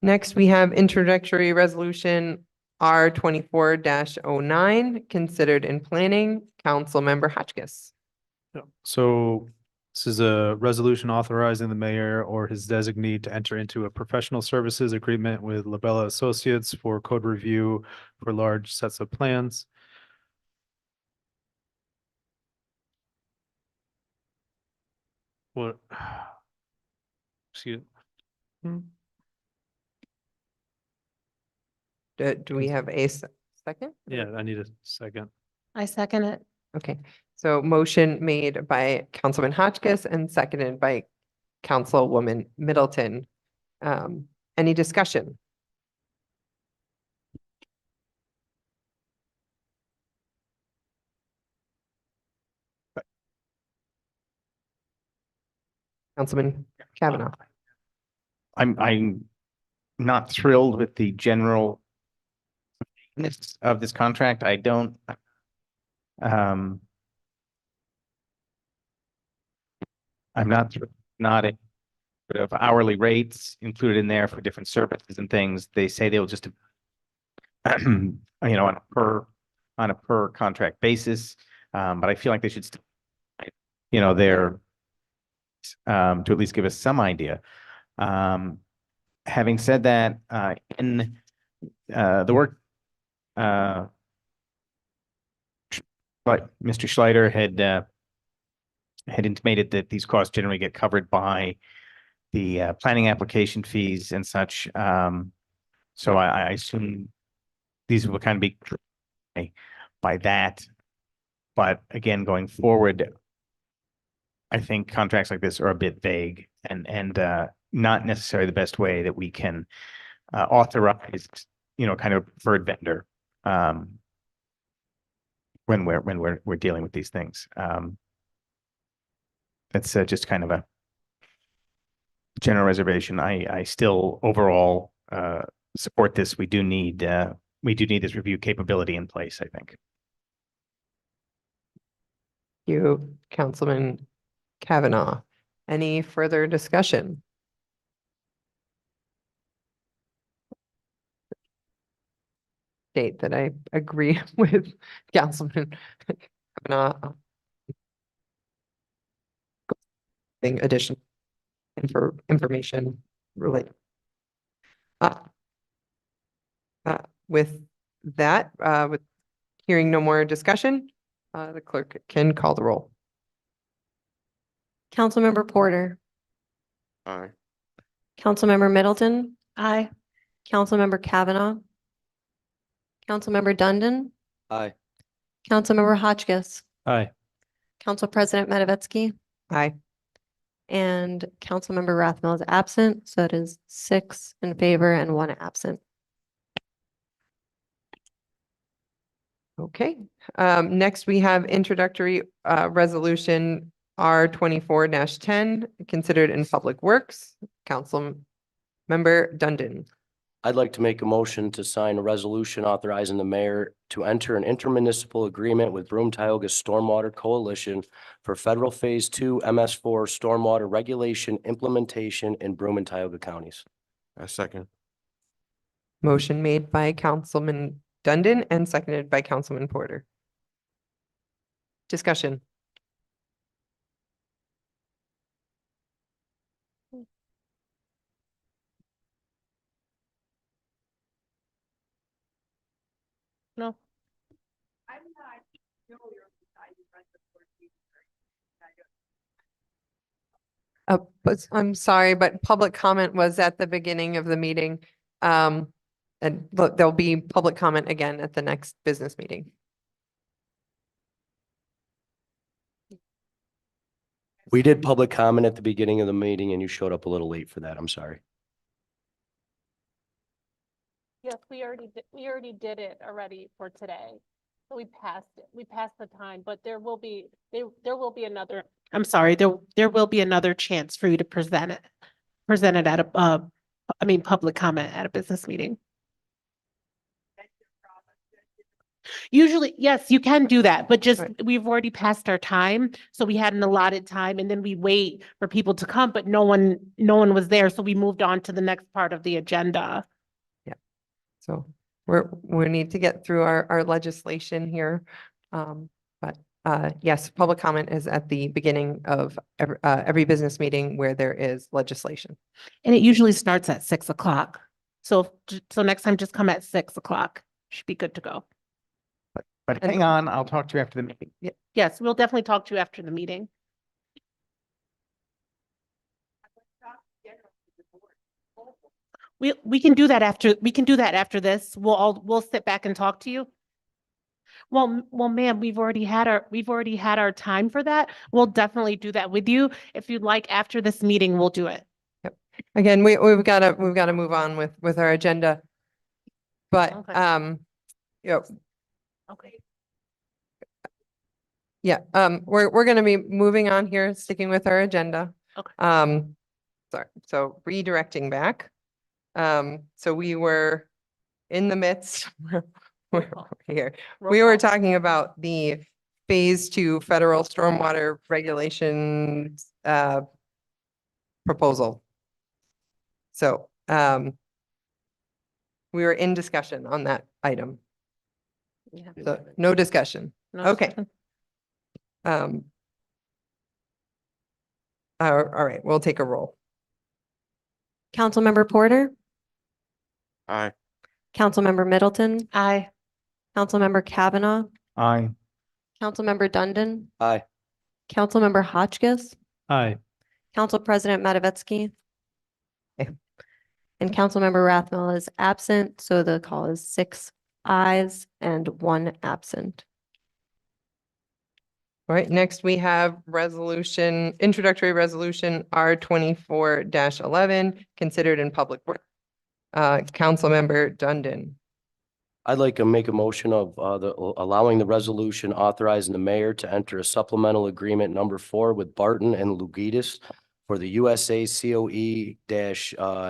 Speaker 1: Next, we have introductory resolution R 24-09, considered in planning. Councilmember Hotchkiss.
Speaker 5: Yeah. So this is a resolution authorizing the mayor or his designee to enter into a professional services agreement with Labella Associates for code review for large sets of plans. What? Excuse.
Speaker 1: Do we have a second?
Speaker 5: Yeah, I need a second.
Speaker 8: I second it.
Speaker 1: Okay, so motion made by Councilman Hotchkiss and seconded by Councilwoman Middleton. Any discussion? Councilman Kavanaugh.
Speaker 3: I'm not thrilled with the general of this contract. I don't, I'm not a sort of hourly rates included in there for different services and things. They say they'll just, you know, on a per contract basis. But I feel like they should, you know, they're, to at least give us some idea. Having said that, in the work, but Mr. Schleider had intimated that these costs generally get covered by the planning application fees and such. So I assume these will kind of be by that. But again, going forward, I think contracts like this are a bit vague and not necessarily the best way that we can authorize, you know, kind of preferred vendor when we're dealing with these things. That's just kind of a general reservation. I still overall support this. We do need this review capability in place, I think.
Speaker 1: You, Councilman Kavanaugh. Any further discussion? State that I agree with Councilman Kavanaugh. Additional information related. With that, with hearing no more discussion, the clerk can call the roll.
Speaker 2: Councilmember Porter,
Speaker 10: Aye.
Speaker 2: Councilmember Middleton,
Speaker 8: Aye.
Speaker 2: Councilmember Kavanaugh, Councilmember Dundon,
Speaker 9: Aye.
Speaker 2: Councilmember Hotchkiss,
Speaker 5: Aye.
Speaker 2: Council President Matavetsky,
Speaker 1: Aye.
Speaker 2: and Councilmember Rathmel is absent, so it is 6 in favor and 1 absent.
Speaker 1: Okay, next we have introductory resolution R 24-10, considered in Public Works. Councilmember Dundon.
Speaker 9: I'd like to make a motion to sign a resolution authorizing the mayor to enter an intermunicipal agreement with Broome-Tioga Stormwater Coalition for federal Phase 2 MS4 stormwater regulation implementation in Broome and Tioga counties.
Speaker 10: I second.
Speaker 1: Motion made by Councilman Dundon and seconded by Councilman Porter. Discussion.
Speaker 8: No.
Speaker 1: But I'm sorry, but public comment was at the beginning of the meeting. And look, there'll be public comment again at the next business meeting.
Speaker 9: We did public comment at the beginning of the meeting and you showed up a little late for that. I'm sorry.
Speaker 8: Yes, we already did it already for today. So we passed it. We passed the time, but there will be another, I'm sorry, there will be another chance for you to present it at a public comment at a business meeting. Usually, yes, you can do that, but just,
Speaker 1: Right.
Speaker 8: we've already passed our time. So we had an allotted time and then we wait for people to come, but no one was there. So we moved on to the next part of the agenda.
Speaker 1: So we need to get through our legislation here. But yes, public comment is at the beginning of every business meeting where there is legislation.
Speaker 8: And it usually starts at 6 o'clock. So, so next time just come at 6 o'clock. Should be good to go.
Speaker 3: But
Speaker 1: And-
Speaker 3: hang on, I'll talk to you after the meeting.
Speaker 8: Yes, we'll definitely talk to you after the meeting. We can do that after this. We'll sit back and talk to you. Well, ma'am, we've already had our time for that. We'll definitely do that with you. If you'd like, after this meeting, we'll do it.
Speaker 1: Again, we've got to move on with our agenda. But
Speaker 8: Okay.
Speaker 1: you know,
Speaker 8: Okay.
Speaker 1: yeah, we're going to be moving on here, sticking with our agenda.
Speaker 8: Okay.
Speaker 1: Sorry, so redirecting back. So we were in the midst, we're here. We were talking about the phase 2 federal stormwater regulations proposal. So we were in discussion on that item. So no discussion.
Speaker 8: No
Speaker 1: Okay.
Speaker 8: discussion.
Speaker 1: All right, we'll take a roll.
Speaker 2: Councilmember Porter,
Speaker 10: Aye.
Speaker 2: Councilmember Middleton,
Speaker 8: Aye.
Speaker 2: Councilmember Kavanaugh,
Speaker 3: Aye.
Speaker 2: Councilmember Dundon,
Speaker 9: Aye.
Speaker 2: Councilmember Hotchkiss,
Speaker 5: Aye.
Speaker 2: Council President Matavetsky.
Speaker 1: Aye.
Speaker 2: And Councilmember Rathmel is absent, so the call is 6 ayes and 1 absent.
Speaker 1: All right, next we have introductory resolution R24-11, considered in public work. Councilmember Dundon.
Speaker 9: I'd like to make a motion of allowing the resolution authorizing the mayor to enter a supplemental agreement number 4 with Barton and Lugitis for the USA COE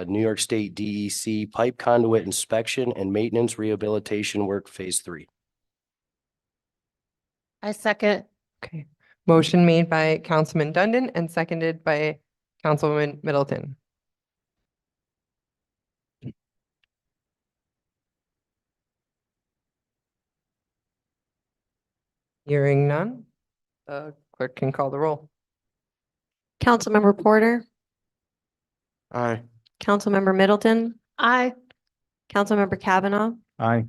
Speaker 9: New York State DEC pipe conduit inspection and maintenance rehabilitation work phase 3.
Speaker 8: I second.
Speaker 1: Okay, motion made by Councilman Dundon and seconded by Councilwoman Middleton. Hearing none, clerk can call the roll.
Speaker 2: Councilmember Porter,
Speaker 10: Aye.
Speaker 2: Councilmember Middleton,
Speaker 8: Aye.
Speaker 2: Councilmember Kavanaugh,
Speaker 3: Aye.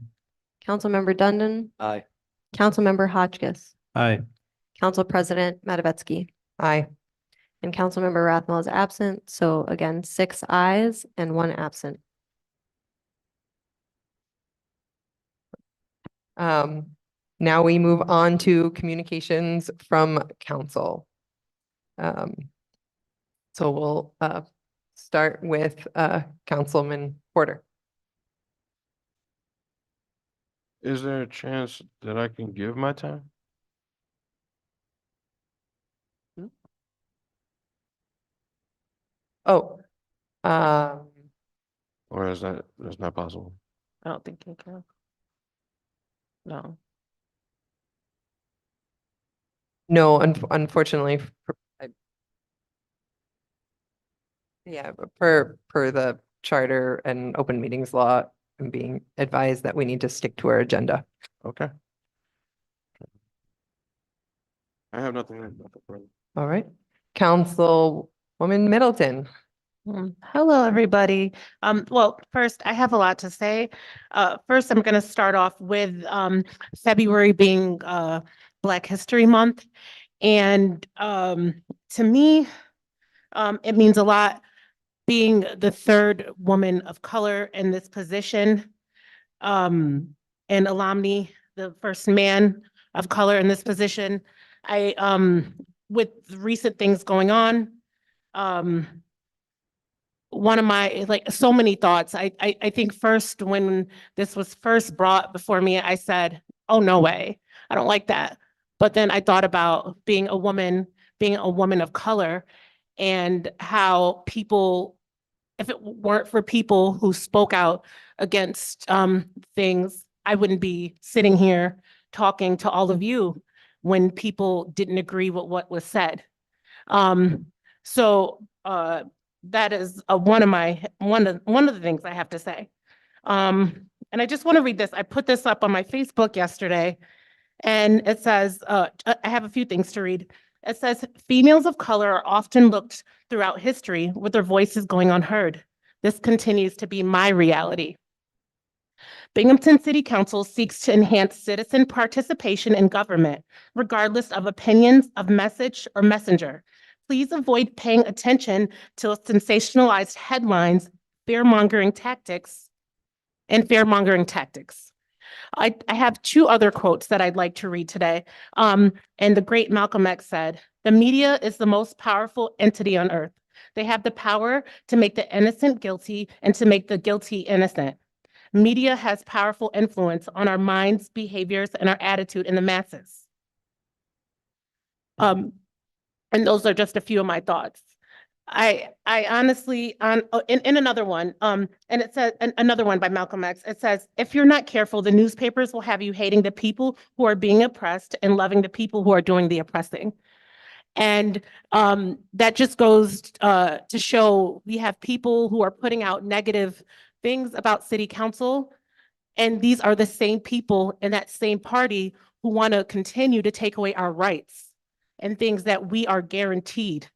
Speaker 2: Councilmember Dundon,
Speaker 9: Aye.
Speaker 2: Councilmember Hotchkiss,
Speaker 5: Aye.
Speaker 2: Council President Matavetsky,
Speaker 1: Aye.
Speaker 2: and Councilmember Rathmel is absent. So again, 6 ayes and 1 absent.
Speaker 1: Now we move on to communications from council. So we'll start with Councilman Porter.
Speaker 10: Is there a chance that I can give my time?
Speaker 1: Oh,
Speaker 10: Or is that's not possible?
Speaker 8: I don't think you can. No.
Speaker 1: no, unfortunately, yeah, but per the charter and open meetings law, I'm being advised that we need to stick to our agenda.
Speaker 10: Okay. I have nothing further.
Speaker 1: All right, Councilwoman Middleton.
Speaker 8: Hello, everybody. Well, first, I have a lot to say. First, I'm going to start off with February being Black History Month. And to me, it means a lot being the third woman of color in this position. And Alamni, the first man of color in this position. With recent things going on, one of my, like, so many thoughts. I think first when this was first brought before me, I said, oh, no way. I don't like that. But then I thought about being a woman of color, and how people, if it weren't for people who spoke out against things, I wouldn't be sitting here talking to all of you when people didn't agree with what was said. So that is one of the things I have to say. And I just want to read this. I put this up on my Facebook yesterday, and it says, I have a few things to read. It says, females of color are often looked throughout history with their voices going unheard. This continues to be my reality. Binghamton City Council seeks to enhance citizen participation in government, regardless of opinions, of message, or messenger. Please avoid paying attention to sensationalized headlines, fear-mongering tactics. I have two other quotes that I'd like to read today. And the great Malcolm X said, "The media is the most powerful entity on earth. They have the power to make the innocent guilty and to make the guilty innocent. Media has powerful influence on our minds, behaviors, and our attitude in the masses." And those are just a few of my thoughts. I honestly, in another one, and it says, another one by Malcolm X, it says, "If you're not careful, the newspapers will have you hating the people who are being oppressed and loving the people who are doing the oppressing." And that just goes to show we have people who are putting out negative things about city council. And these are the same people in that same party who want to continue to take away our rights and things that we are guaranteed.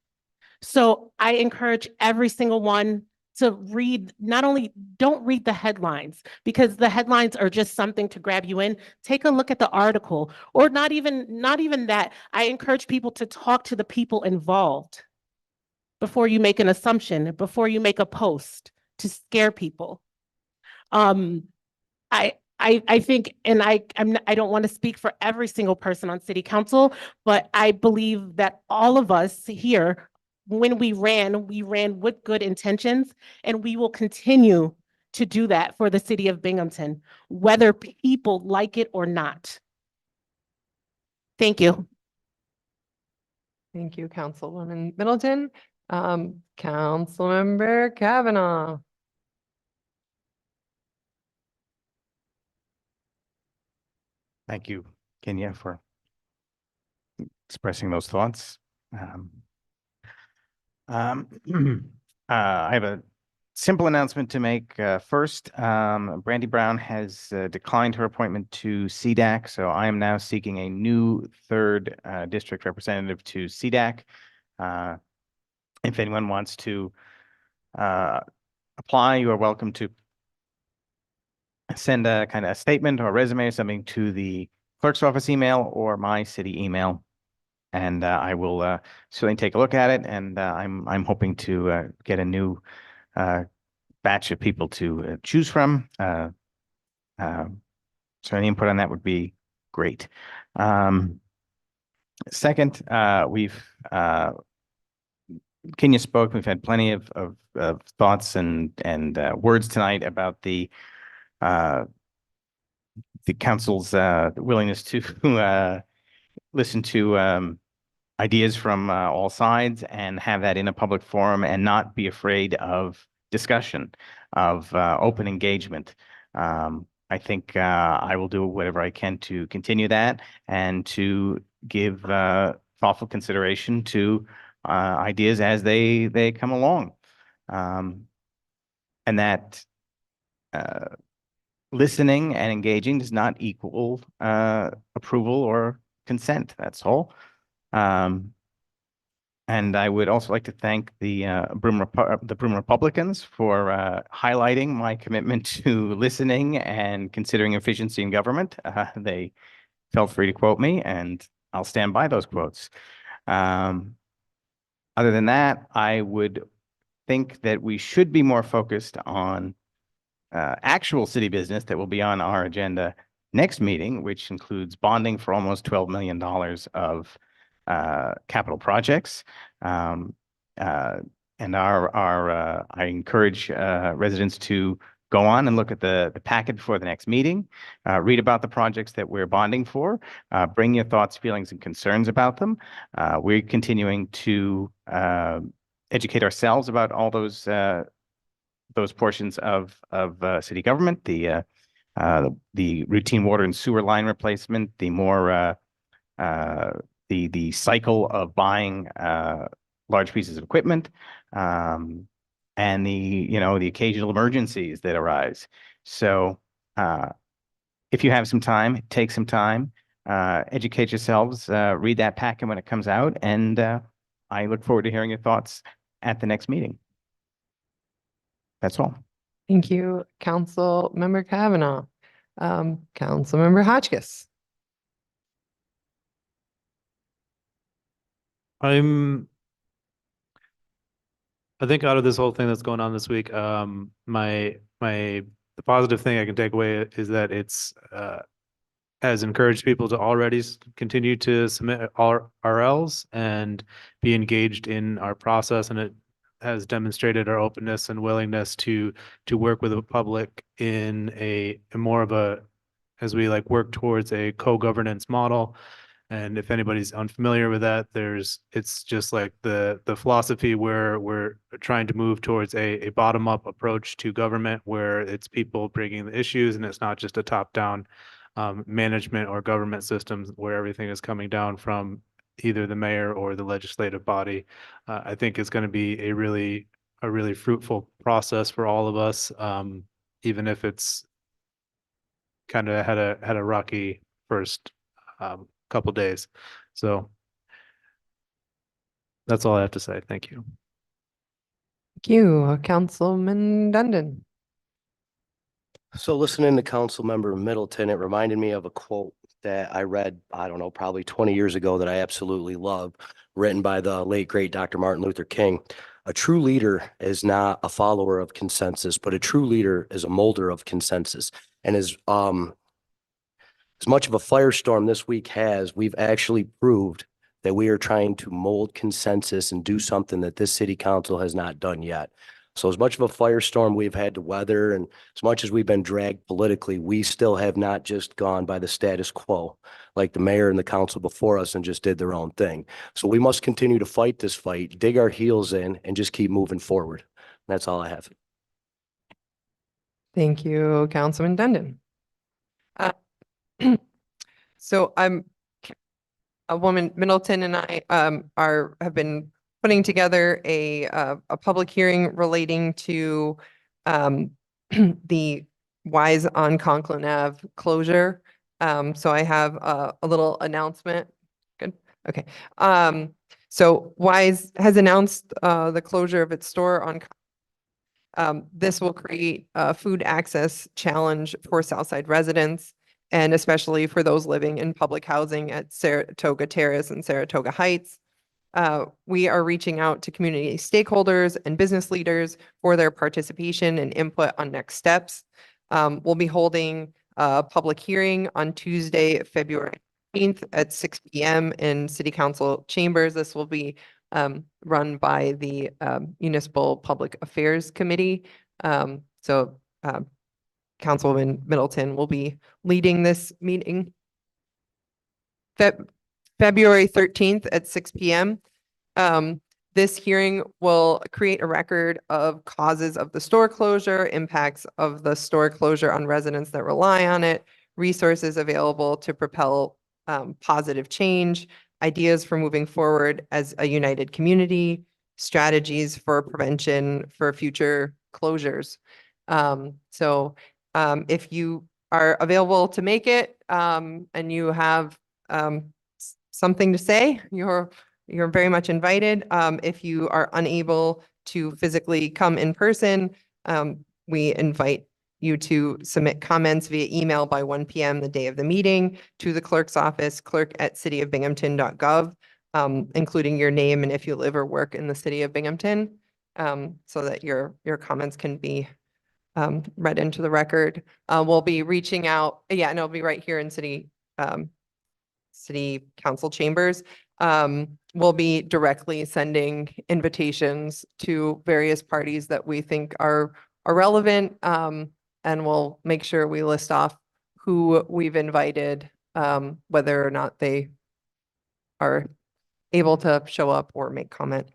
Speaker 8: So I encourage every single one to read, not only, don't read the headlines, because the headlines are just something to grab you in. Take a look at the article, or not even that. I encourage people to talk to the people involved before you make an assumption, before you make a post to scare people. I think, and I don't want to speak for every single person on city council, but I believe that all of us here, when we ran with good intentions, and we will continue to do that for the city of Binghamton, whether people like it or not. Thank you.
Speaker 1: Thank you, Councilwoman Middleton. Councilmember Kavanaugh.
Speaker 3: Thank you, Kenya, for expressing those thoughts. I have a simple announcement to make. First, Brandy Brown has declined her appointment to CDAC, so I am now seeking a new third district representative to CDAC. If anyone wants to apply, you are welcome to send a kind of a statement or a resume or something to the clerk's office email or my city email. And I will certainly take a look at it. And I'm hoping to get a new batch of people to choose from. So any input on that would be great. Second, Kenya spoke. We've had plenty of thoughts and words tonight about the council's willingness to listen to ideas from all sides and have that in a public forum and not be afraid of discussion, of open engagement. I think I will do whatever I can to continue that and to give thoughtful consideration to ideas as they come along. And that listening and engaging does not equal approval or consent. That's all. And I would also like to thank the Broome Republicans for highlighting my commitment to listening and considering efficiency in government. They felt free to quote me, and I'll stand by those quotes. Other than that, I would think that we should be more focused on actual city business that will be on our agenda next meeting, which includes bonding for almost $12 million of capital projects. And I encourage residents to go on and look at the packet before the next meeting, read about the projects that we're bonding for, bring your thoughts, feelings, and concerns about them. We're continuing to educate ourselves about all those portions of city government, the the routine water and sewer line replacement, the more the cycle of buying large pieces of equipment, and the occasional emergencies that arise. So if you have some time, take some time, educate yourselves, read that packet when it comes out, and I look forward to hearing your thoughts at the next meeting. That's all.
Speaker 1: Thank you, Council Member Kavanaugh. Council Member Hotchkiss.
Speaker 5: I think out of this whole thing that's going on this week, the positive thing I can take away is that it's has encouraged people to already continue to submit RLs and be engaged in our process, and it has demonstrated our openness and willingness to work with the public in a more of a, as we work towards a co-governance model. And if anybody's unfamiliar with that, it's just like the philosophy where we're trying to move towards a bottom-up approach to government, where it's people bringing the issues and it's not just a top-down management or government systems where everything is coming down from either the mayor or the legislative body. I think it's going to be a really fruitful process for all of us, even if it's kind of had a rocky first couple days. So that's all I have to say. Thank you.
Speaker 1: Thank you, Councilman Dundon.
Speaker 9: So listening to Councilmember Middleton, it reminded me of a quote that I read, I don't know, probably 20 years ago that I absolutely love, written by the late, great Dr. Martin Luther King. A true leader is not a follower of consensus, but a true leader is a molder of consensus. And as much of a firestorm this week has, we've actually proved that we are trying to mold consensus and do something that this city council has not done yet. So as much of a firestorm we've had to weather, and as much as we've been dragged politically, we still have not just gone by the status quo like the mayor and the council before us and just did their own thing. So we must continue to fight this fight, dig our heels in, and just keep moving forward. That's all I have.
Speaker 1: Thank you, Councilman Dundon. So a woman, Middleton, and I have been putting together a public hearing relating to the Wise on Conklin Ave closure. So I have a little announcement. Good. Okay. So Wise has announced the closure of its store on. This will create a food access challenge for Southside residents, and especially for those living in public housing at Saratoga Terrace and Saratoga Heights. We are reaching out to community stakeholders and business leaders for their participation and input on next steps. We'll be holding a public hearing on Tuesday, February 18th at 6 p.m. in City Council chambers. This will be run by the Municipal Public Affairs Committee. Councilwoman Middleton will be leading this meeting. February 13th at 6 p.m. This hearing will create a record of causes of the store closure, impacts of the store closure on residents that rely on it, resources available to propel positive change, ideas for moving forward as a united community, strategies for prevention for future closures. If you are available to make it and you have something to say, you're very much invited. If you are unable to physically come in person, we invite you to submit comments via email by 1 p.m. the day of the meeting to the clerk's office, clerk@cityofbinghamton.gov, including your name and if you live or work in the city of Binghamton, so that your comments can be read into the record. We'll be reaching out, and it'll be right here in City Council chambers. We'll be directly sending invitations to various parties that we think are relevant, and we'll make sure we list off who we've invited, whether or not they are able to show up or make comment.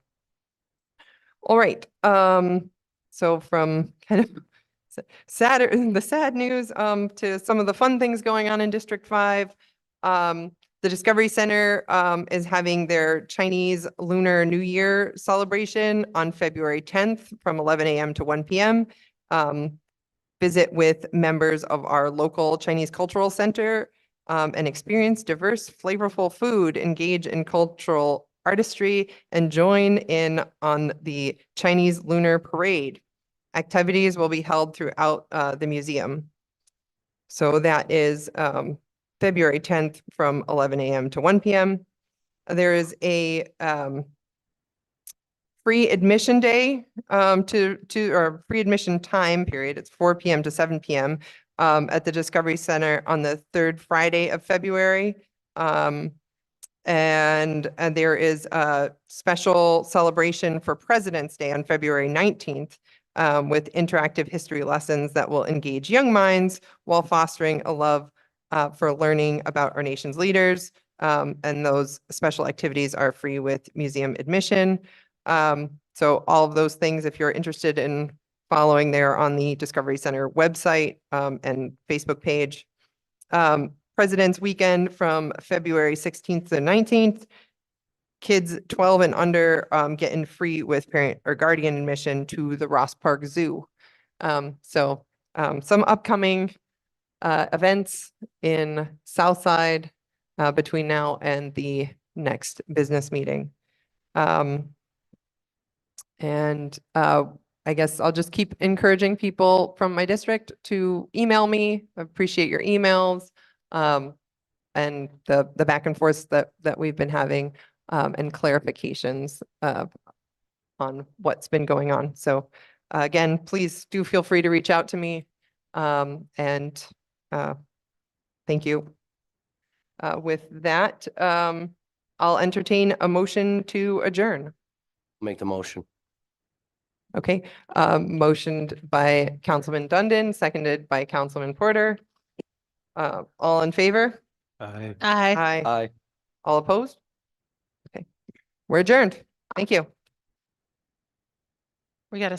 Speaker 1: All right. So from kind of the sad news to some of the fun things going on in District 5. The Discovery Center is having their Chinese Lunar New Year celebration on February 10th from 11 a.m. to 1 p.m. Visit with members of our local Chinese Cultural Center and experience diverse, flavorful food, engage in cultural artistry, and join in on the Chinese Lunar Parade. Activities will be held throughout the museum. So that is February 10th from 11 a.m. to 1 p.m. There is a free admission day or free admission time period. It's 4 p.m. to 7 p.m. At the Discovery Center on the third Friday of February. And there is a special celebration for President's Day on February 19th with interactive history lessons that will engage young minds while fostering a love for learning about our nation's leaders. And those special activities are free with museum admission. So all of those things, if you're interested in following, there on the Discovery Center website and Facebook page. President's Weekend from February 16th to 19th. Kids 12 and under getting free with parent or guardian admission to the Ross Park Zoo. So some upcoming events in Southside between now and the next business meeting. And I guess I'll just keep encouraging people from my district to email me. I appreciate your emails and the back and forth that we've been having and clarifications on what's been going on. So again, please do feel free to reach out to me. And thank you. With that, I'll entertain a motion to adjourn.
Speaker 9: Make the motion.
Speaker 1: Okay, motioned by Councilman Dundon, seconded by Councilman Porter. All in favor?
Speaker 5: Aye.
Speaker 1: Aye.
Speaker 9: Aye.
Speaker 1: All opposed? Okay, we're adjourned. Thank you.
Speaker 8: We gotta